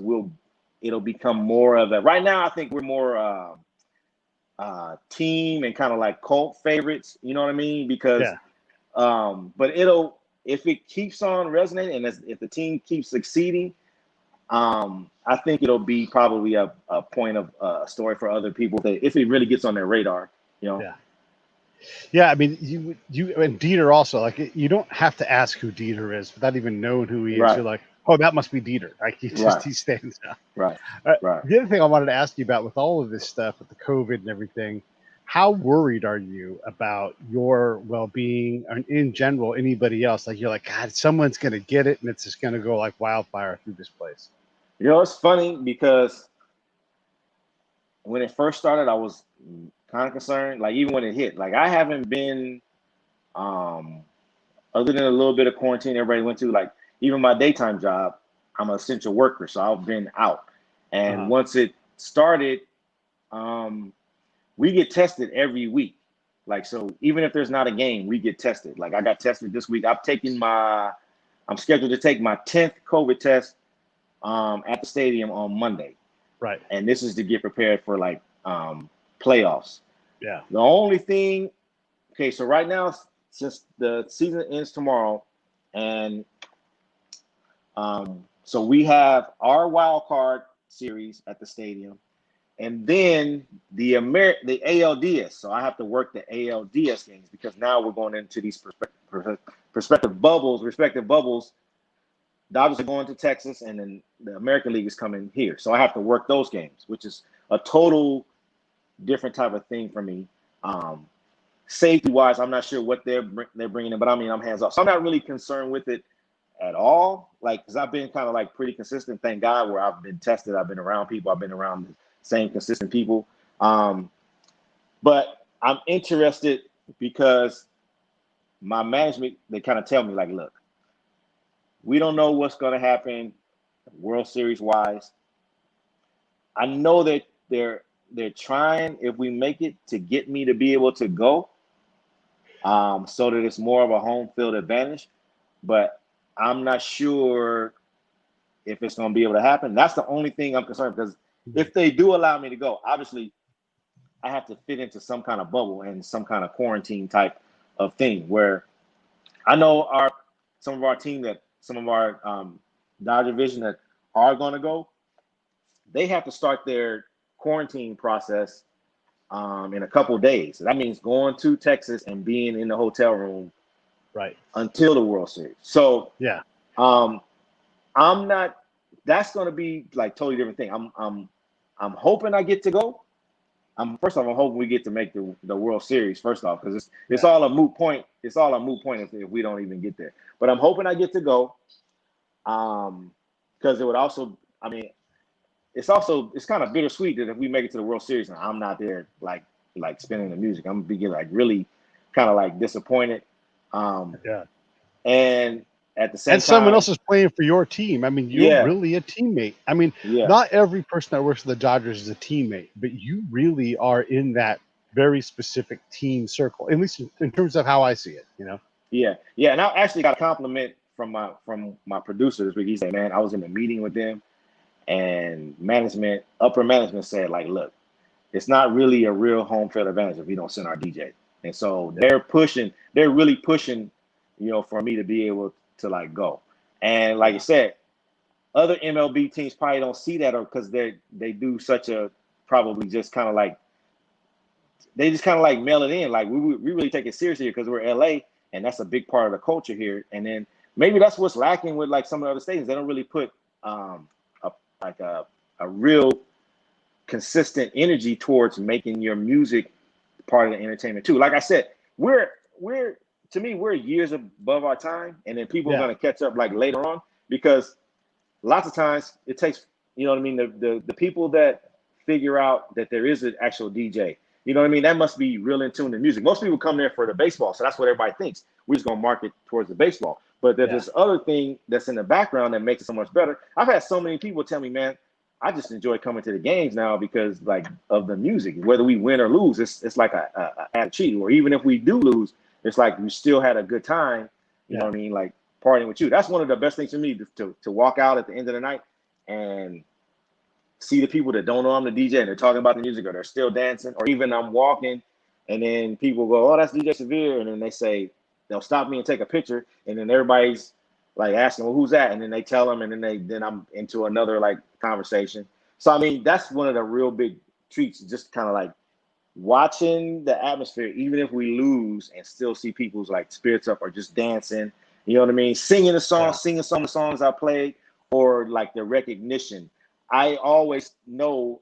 it'll become more of a, right now, I think we're more team and kind of like cult favorites, you know what I mean? Because but if it keeps on resonating and if the team keeps succeeding, I think it'll be probably a point of story for other people if it really gets on their radar, you know. Yeah, I mean, you and Dieter also, like, you don't have to ask who Dieter is without even knowing who he is. Right. You're like, oh, that must be Dieter. Like, he stands out. Right. The other thing I wanted to ask you about with all of this stuff, with the COVID and everything, how worried are you about your well-being and in general, anybody else? Like, you're like, God, someone's going to get it and it's just going to go like wildfire through this place. You know, it's funny because when it first started, I was kind of concerned. Like, even when it hit, like, I haven't been, other than a little bit of quarantine everybody went to, like, even my daytime job, I'm an essential worker, so I've been out. And once it started, we get tested every week. Like, so even if there's not a game, we get tested. Like, I got tested this week. I'm scheduled to take my 10th COVID test at the stadium on Monday. Right. And this is to get prepared for like playoffs. Yeah. The only thing, okay, so right now, since the season ends tomorrow, and so we have our wild card series at the stadium, and then the ALDS. So I have to work the ALDS games because now we're going into these respective bubbles. Dodgers are going to Texas, and then the American League is coming here. So I have to work those games, which is a total different type of thing for me. Safety-wise, I'm not sure what they're bringing in, but I mean, I'm hands-off. So I'm not really concerned with it at all, like, because I've been kind of like pretty consistent, thank God, where I've been tested. I've been around people. I've been around the same consistent people. But I'm interested because my management, they kind of tell me, like, look, we don't know what's going to happen World Series wise. I know that they're trying, if we make it, to get me to be able to go, so that it's more of a home field advantage. But I'm not sure if it's going to be able to happen. That's the only thing I'm concerned, because if they do allow me to go, obviously I have to fit into some kind of bubble and some kind of quarantine type of thing, where I know some of our Dodger Vision that are going to go, they have to start their quarantine process in a couple of days. So that means going to Texas and being in the hotel room until the World Series. So yeah, I'm not. That's going to be like totally different thing. I'm hoping I get to go. First off, I'm hoping we get to make the World Series. First off, because it's all a moot point. It's all a moot point if we don't even get there. But I'm hoping I get to go. Because it would also, I mean, it's kind of bittersweet that if we make it to the World Series and I'm not there, like spinning the music, I'm gonna be like really kind of like disappointed. And at the same time, someone else is playing for your team. I mean, you're really a teammate. I mean, not every person that works for the Dodgers is a teammate, but you really are in that very specific team circle, at least in terms of how I see it, you know? Yeah. And I actually got a compliment from my producer this week. He said, man, I was in a meeting with them, and upper management said, like, look, it's not really a real home field advantage if we don't send our DJ. And so they're really pushing, you know, for me to be able to like go. And like you said, other MLB teams probably don't see that, or because they do such a, probably just kind of like, they just kind of like mail it in. Like we really take it seriously because we're LA, and that's a big part of the culture here. And then maybe that's what's lacking with like some of the other stadiums. They don't really put a real consistent energy towards making your music part of the entertainment too. Like I said, we're years above our time, and then people are going to catch up like later on, because lots of times it takes, you know what I mean, the people that figure out that there is an actual DJ, You know what I mean? That must be real in tune to music. Most people come there for the baseball, so that's what everybody thinks. We're just gonna market towards the baseball. But there's this other thing that's in the background that makes it so much better. I've had so many people tell me, man, I just enjoy coming to the games now because like of the music. Whether we win or lose, it's like a attitude. Or even if we do lose, it's like we still had a good time. You know what I mean? Like partying with you. That's one of the best things for me to walk out at the end of the night and see the people that don't know I'm the DJ and they're talking about the music or they're still dancing, or even I'm walking and then people go, oh, that's DJ Severe. And then they say, they'll stop me and take a picture. And then everybody's like asking, well, who's that? And then they tell them, and then I'm into another like conversation. So, I mean, that's one of the real big treats, just kind of like watching the atmosphere, even if we lose, and still see people's like spirits up or just dancing, you know what I mean? Singing a song, singing some of the songs I played, or like the recognition. I always know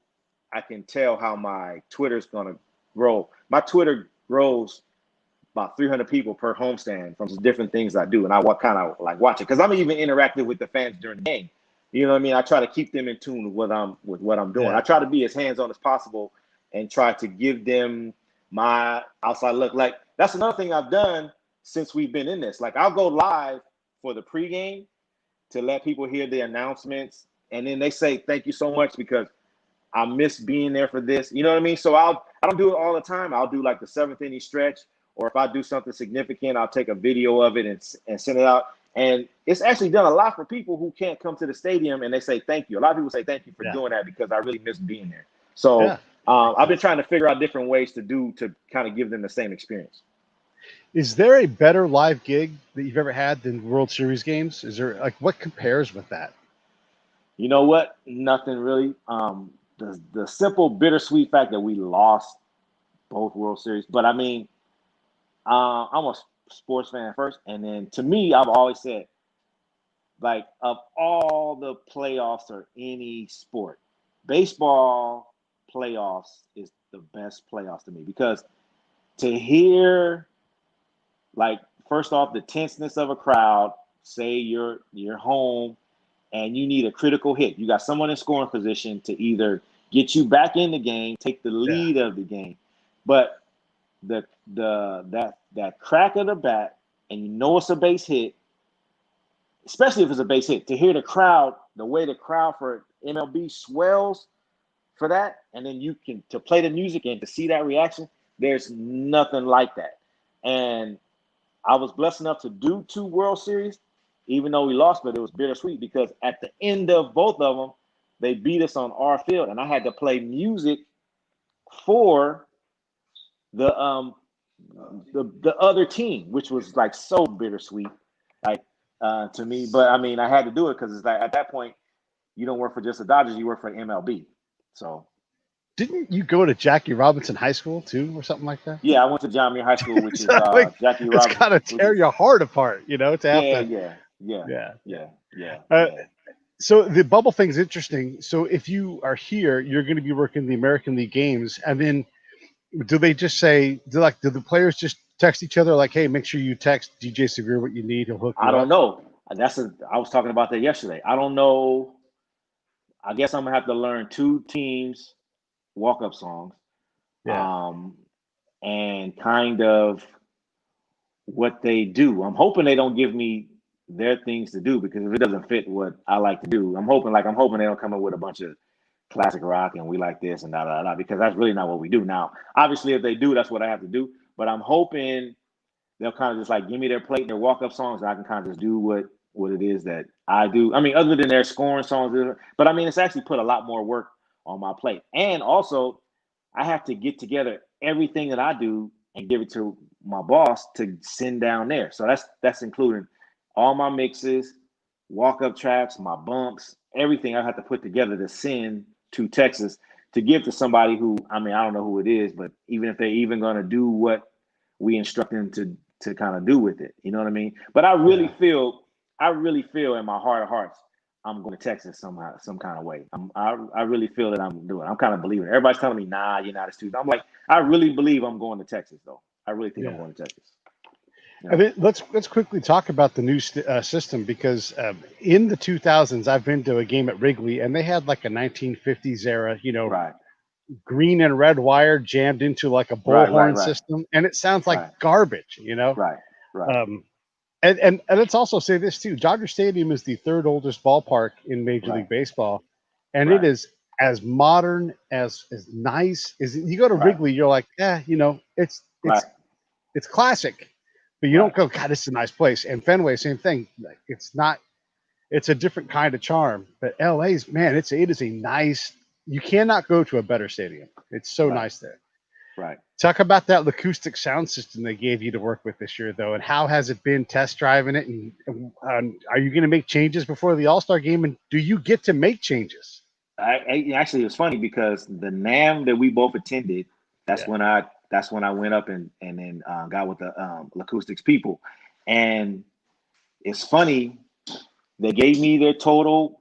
I can tell how my Twitter's gonna grow. My Twitter grows about 300 people per homestand from different things I do, and I kind of like watch it because I'm even interactive with the fans during the game. You know what I mean? I try to keep them in tune with what I'm doing. I try to be as hands-on as possible and try to give them my outside look. Like that's another thing I've done since we've been in this. Like I'll go live for the pregame to let people hear the announcements, and then they say thank you so much because I miss being there for this. You know what I mean? So I don't do it all the time. I'll do like the 7th inning stretch, or if I do something significant, I'll take a video of it and send it out. And it's actually done a lot for people who can't come to the stadium, and they say thank you. A lot of people say thank you for doing that because I really miss being there. So I've been trying to figure out different ways to kind of give them the same experience. Is there a better live gig that you've ever had than World Series games? Is there like what compares with that? You know what? Nothing really. The simple bittersweet fact that we lost both World Series, but I mean, I'm a sports fan first, and then to me, I've always said, like, of all the playoffs or any sport, baseball playoffs is the best playoffs to me because to hear, like, first off, the tenseness of a crowd. Say you're home and you need a critical hit. You got someone in scoring position to either get you back in the game, take the lead of the game, but that crack of the bat, and you know it's a base hit, especially if it's a base hit, to hear the crowd, the way the crowd for MLB swells for that, and then you can to play the music and to see that reaction, there's nothing like that. And I was blessed enough to do 2 World Series, even though we lost, but it was bittersweet because at the end of both of them, they beat us on our field, and I had to play music for the other team, which was like so bittersweet, like to me. But I mean, I had to do it because it's like at that point, you don't work for just the Dodgers, you work for MLB. So, didn't you go to Jackie Robinson High School too, or something like that? Yeah, I went to John Muir High School, which is like, Jackie Robinson. It's gotta tear your heart apart, you know. To have So the bubble thing is interesting. So if you are here, you're going to be working the American League games, and then do they just say, do the players just text each other like, hey, make sure you text DJ Severe what you need, he'll hook you up? I don't know. I was talking about that yesterday. I don't know. I guess I'm gonna have to learn 2 teams walk-up songs. And kind of what they do. I'm hoping they don't give me their things to do because if it doesn't fit what I like to do, I'm hoping they don't come up with a bunch of classic rock and we like this and da because that's really not what we do. Now, obviously, if they do, that's what I have to do. But I'm hoping they'll kind of just like give me their plate, their walk-up songs, and I can kind of just do what it is that I do. I mean, other than their scoring songs, but I mean, it's actually put a lot more work on my plate. And also, I have to get together everything that I do and give it to my boss to send down there. So that's including all my mixes, walk-up tracks, my bumps, everything I have to put together to send to Texas to give to somebody who, I mean, I don't know who it is, but even if they're even going to do what we instruct them to kind of do with it, you know what I mean? But I really feel in my heart of hearts, I'm going to Texas somehow, some kind of way. I really feel that I'm doing it. I'm kind of believing it. Everybody's telling me, nah, you're not as too. I'm like, I really believe I'm going to Texas, though. I really think I'm going to Texas. I mean, let's quickly talk about the new system because in the 2000s, I've been to a game at Wrigley, and they had like a 1950s era, green and red wire jammed into like a Right, bullhorn system, and it sounds like right, garbage, you know. right, right, Um, and let's also say this too: Dodger Stadium is the third oldest ballpark in Major right, League Baseball, and it right, is as modern as nice as you go to right, Wrigley. You're like, you know, right, it's classic, but you don't right. go, God, this is a nice place. And Fenway, same thing. Like, it's not. It's a different kind of charm. But LA's, man, it is a nice. You cannot go to a better stadium. It's so Right, nice there. right. Talk about that acoustic sound system they gave you to work with this year, though, and how has it been test driving it? And are you going to make changes before the All Star game? And do you get to make changes? Actually, it was funny because the NAM that we both attended, Yeah. that's when I went up and then got with the acoustics people, and it's funny. They gave me their total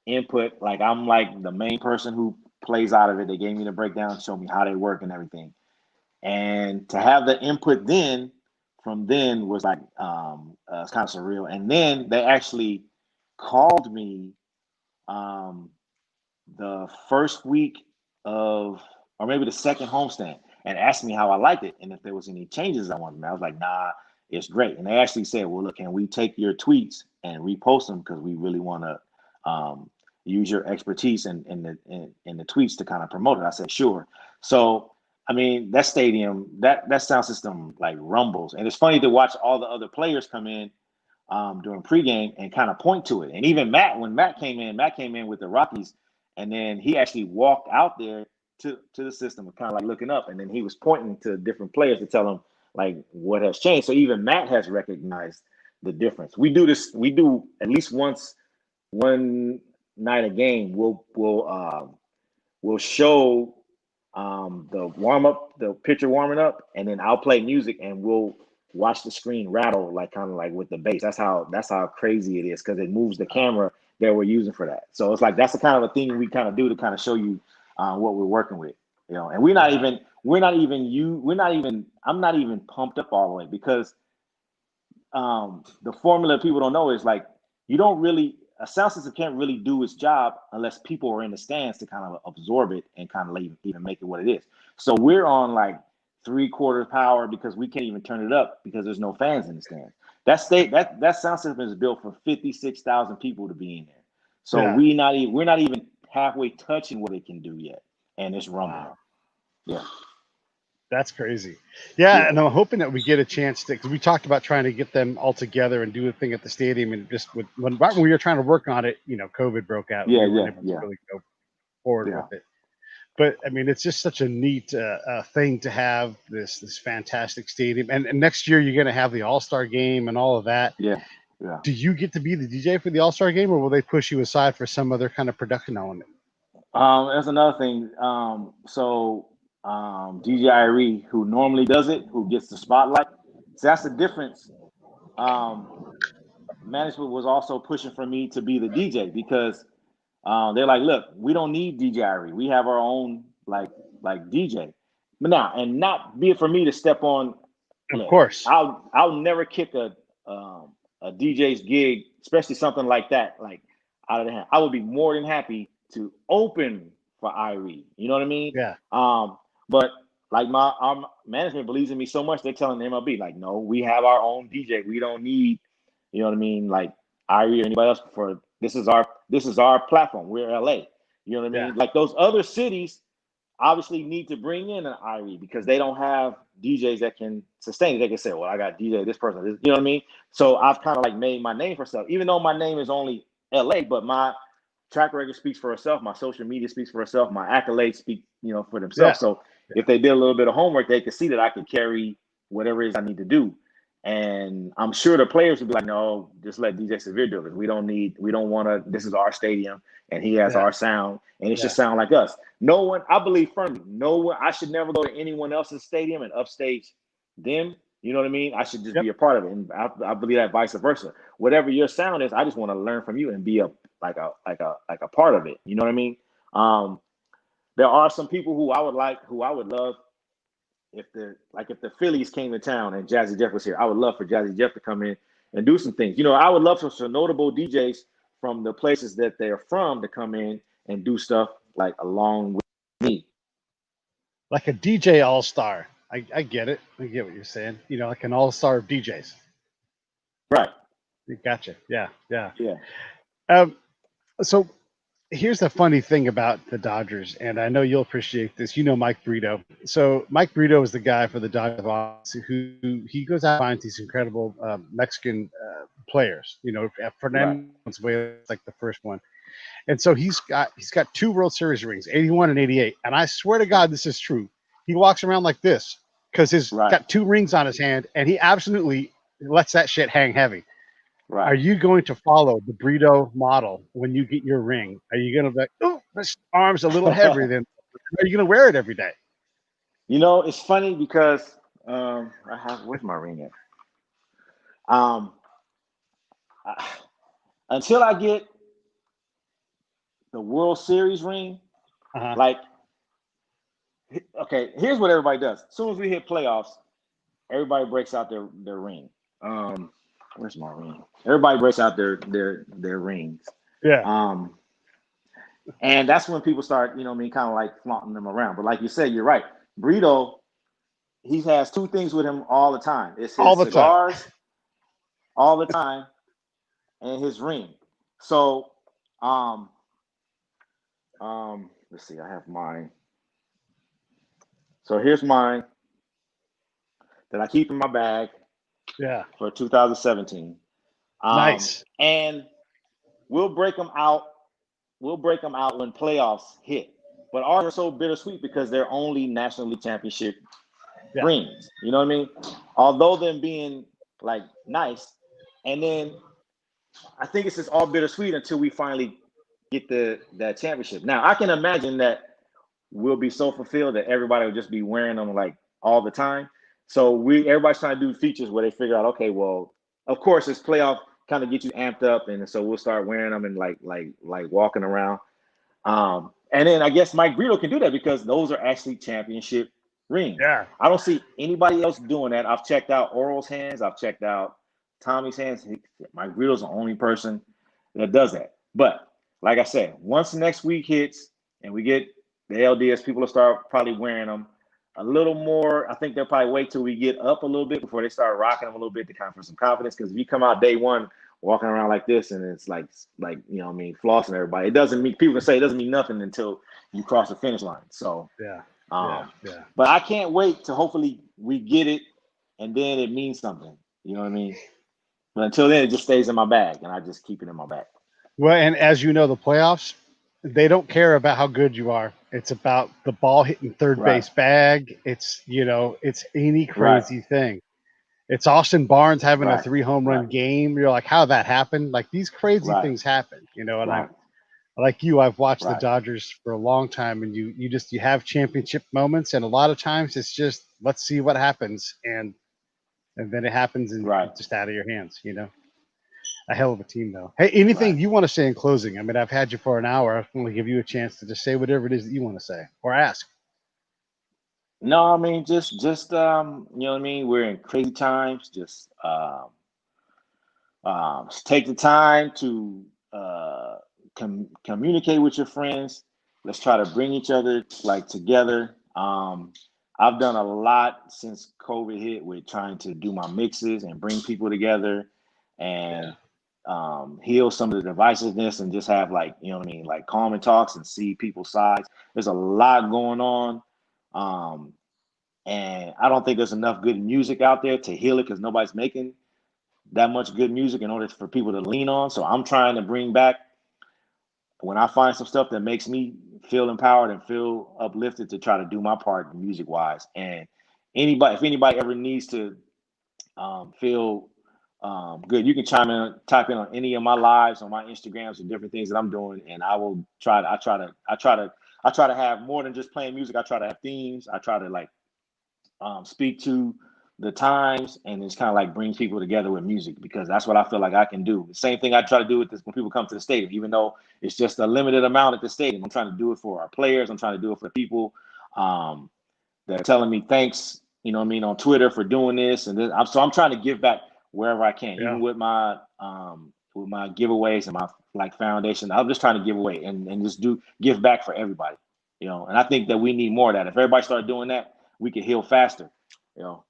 input. Like I'm like the main person who plays out of it. They gave me the breakdown, show me how they work and everything. And to have the input then from then was like it's kind of surreal. And then they actually called me um, the first week of, or maybe the second homestand, and asked me how I liked it and if there was any changes I wanted. I was like, nah, it's great. And they actually said, well, look, can we take your tweets and repost them because we really want to use your expertise in the tweets to kind of promote it. I said, sure. So I mean, that stadium, that sound system like rumbles, and it's funny to watch all the other players come in during pregame and kind of point to it. And even Matt, when Matt came in with the Rockies, and then he actually walked out there to the system, kind of like looking up, and then he was pointing to different players to tell them like what has changed. So even Matt has recognized the difference. We do this. We do at least one night a game. We'll show the warm up, the pitcher warming up, and then I'll play music and we'll watch the screen rattle like kind of like with the bass. That's how crazy it is because it moves the camera that we're using for that. So it's like that's the kind of a thing we kind of do to kind of show you what we're working with, you know. And I'm not even pumped up all the way because the formula people don't know is like you don't really a sound system can't really do its job unless people are in the stands to kind of absorb it and kind of even make it what it is. So we're on like 3/4 power because we can't even turn it up because there's no fans in the stands. That sound system is built for 56,000 people to be in there. So Yeah. we're not even halfway touching what it can do yet, and it's rumbling. Wow. Yeah. That's crazy. Yeah, Yeah. and I'm hoping that we get a chance to, because we talked about trying to get them all together and do a thing at the stadium, and just right when we were trying to work on it, you know, COVID broke out, and Yeah. we weren't Yeah. able to Yeah. really go forward Yeah. with it. But I mean, it's just such a neat thing to have this fantastic stadium, and next year you're going to have the All Star game and all of that. Yeah. Yeah. Do you get to be the DJ for the All Star game, or will they push you aside for some other kind of production element? That's another thing. DJ Irie, who normally does it, who gets the spotlight. So that's the difference. Um, Management was also pushing for me to be the DJ because they're like, look, we don't need DJ Irie. We have our own like DJ. But now, and not be it for me to step on. Of Look, course. I'll never kick a DJ's gig, especially something like that, like out of the hand. I would be more than happy to open for Irie. You know what I mean? Yeah. But like our management believes in me so much, they're telling the MLB like, no, we have our own DJ. We don't need, you know what I mean, like Irie or anybody else for this is our platform. We're LA. You know what I mean? Yeah. Like those other cities obviously need to bring in an IE because they don't have DJs that can sustain it. They can say, well, I got DJ this person, this, you know what I mean? So I've kind of like made my name for myself, even though my name is only LA, but my track record speaks for itself. My social media speaks for itself. My accolades speak, for Yeah. themselves. So if they did a little bit of homework, they could see that I could carry whatever it is I need to do. And I'm sure the players would be like, no, just let DJ Severe do it. We don't want to, this is our stadium and he has Yeah. our sound and it should Yeah. sound like us. No one, I believe firmly, no one, I should never go to anyone else's stadium and upstage them. You know what I mean? I should just Yep. be a part of it. And I believe that vice versa. Whatever your sound is, I just want to learn from you and be a part of it. You know what I mean? There are some people who I would love if the Phillies came to town and Jazzy Jeff was here. I would love for Jazzy Jeff to come in and do some things. I would love for some notable DJs from the places that they're from to come in and do stuff like along with Me. Like a DJ all-star. I get it. I get what you're saying. You know, like an all-star of DJs. Right. Gotcha. Yeah, yeah. Yeah. Um, so here's the funny thing about the Dodgers, and I know you'll appreciate this. You know Mike Brito. So Mike Brito is the guy for the Dodgers who he goes out and finds these incredible Mexican players. You know, Right. Fernando's way like the first one, and so he's got 2 World Series rings, 81 and 88. And I swear to God, this is true. He walks around like this because he's Right. got 2 rings on his hand, and he absolutely lets that shit hang heavy. Are Right. you going to follow the Brito model when you get your ring? Are you going to be like, oh, this arm's a little heavier than? Are you going to wear it every day? You know, it's funny because where's my ring at? Um, I, until I get the World Series ring, Uh-huh. like, okay, here's what everybody does. As soon as we hit playoffs, everybody breaks out their ring. Where's my ring? Everybody breaks out their rings. Yeah. Um, and that's when people start, kind of like flaunting them around. But like you said, you're right. Brito, he has 2 things with him all the time. It's All his the time. cigars all the time and his ring. So, let's see, I have mine. So here's mine that I keep in my bag Yeah. for 2017. Nice. And we'll break them out. We'll break them out when playoffs hit. But ours are so bittersweet because they're only National League Championship rings. You know what I mean? Although them being like nice, and then I think it's just all bittersweet until we finally get that championship. Now I can imagine that we'll be so fulfilled that everybody will just be wearing them like all the time. So everybody's trying to do features where they figure out, okay, well, of course, it's playoff kind of get you amped up, and so we'll start wearing them and like walking around. And then I guess Mike Brito can do that because those are actually championship rings. Yeah. I don't see anybody else doing that. I've checked out Oral's hands. I've checked out Tommy's hands. Mike Brito's the only person that does that. But like I said, once next week hits and we get the LDS, people will start probably wearing them a little more. I think they'll probably wait till we get up a little bit before they start rocking them a little bit to kind of for some confidence. Because if you come out day one walking around like this and it's like flossing everybody, it doesn't mean, people can say it doesn't mean nothing until you cross the finish line. So Yeah. but I can't wait to hopefully we get it and then it means something. You know what I mean? But until then, it just stays in my bag and I just keep it in my bag. Well, and as you know, the playoffs, they don't care about how good you are. It's about the ball hitting third base bag. It's, it's any crazy thing. It's Austin Barnes having a 3 home run game. You're like, how that happened? Like these crazy things happen, and I like you, I've watched the Dodgers for a long time, and you have championship moments, and a lot of times it's just let's see what happens, and then it happens, and it's just out of your hands. A hell of a team, though. Hey, anything you want to say in closing? I mean, I've had you for an hour. I want to give you a chance to just say whatever it is that you want to say or ask. No, I mean just you know what I mean. We're in crazy times. Just take the time to communicate with your friends. Let's try to bring each other like together. I've done a lot since COVID hit with trying to do my mixes and bring people together and heal some of the divisiveness and just have like, you know what I mean, like calming talks and see people's sides. There's a lot going on. And I don't think there's enough good music out there to heal it because nobody's making that much good music in order for people to lean on. So I'm trying to bring back, when I find some stuff that makes me feel empowered and feel uplifted, to try to do my part music wise. And if anybody ever needs to feel good, you can type in on any of my lives on my Instagrams and different things that I'm doing, and I will try to. I try to have more than just playing music. I try to have themes. I try to like speak to the times and just kind of like bring people together with music, because that's what I feel like I can do. The same thing I try to do with this when people come to the stadium, even though it's just a limited amount at the stadium. I'm trying to do it for our players. I'm trying to do it for people that are telling me thanks, you know what I mean, on Twitter for doing this. And so I'm trying to give back wherever I can, even with my giveaways and my like foundation. I'm just trying to give away and just give back for everybody. You know, and I think that we need more of that. If everybody started doing that, we could heal faster. You know.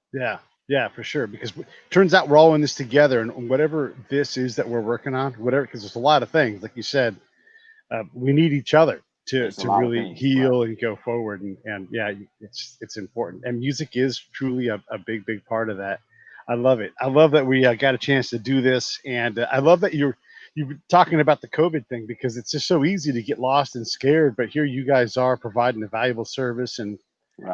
Yeah, for sure. Because turns out we're all in this together, and whatever this is that we're working on, whatever, because there's a lot of things, like you said, we need each other It's a to lot of really things, right? heal and go forward. And yeah, it's important. And music is truly a big part of that. I love it. I love that we got a chance to do this, and I love that you're talking about the COVID thing, because it's just so easy to get lost and scared. But here you guys are providing a valuable service, and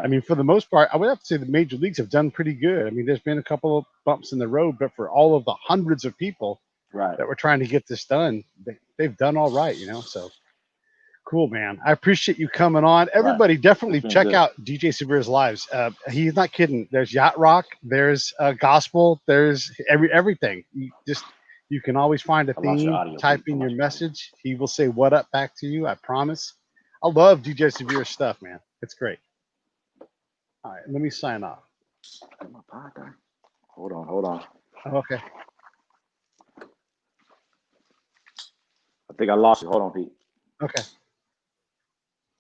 I Right, mean, for the most part, I would have to say the major leagues have done pretty good. I mean, there's been a couple of bumps in the road, but for all of the hundreds of people right. that were trying to get this done, they've done all right, you know. So cool, man. I appreciate you coming on. Right. Everybody, It's definitely been check good. out DJ Severe's lives. He's not kidding. There's yacht rock. There's gospel. There's everything. You can always find a I lost your theme. audio, Type Pete. I in your lost your audio. message. He will say "What up" back to you. I promise. I love DJ Severe's stuff, man. It's great. All right, let me sign off. Got my pod guy. Hold on. Okay. I think I lost you. Hold on, Pete. Okay.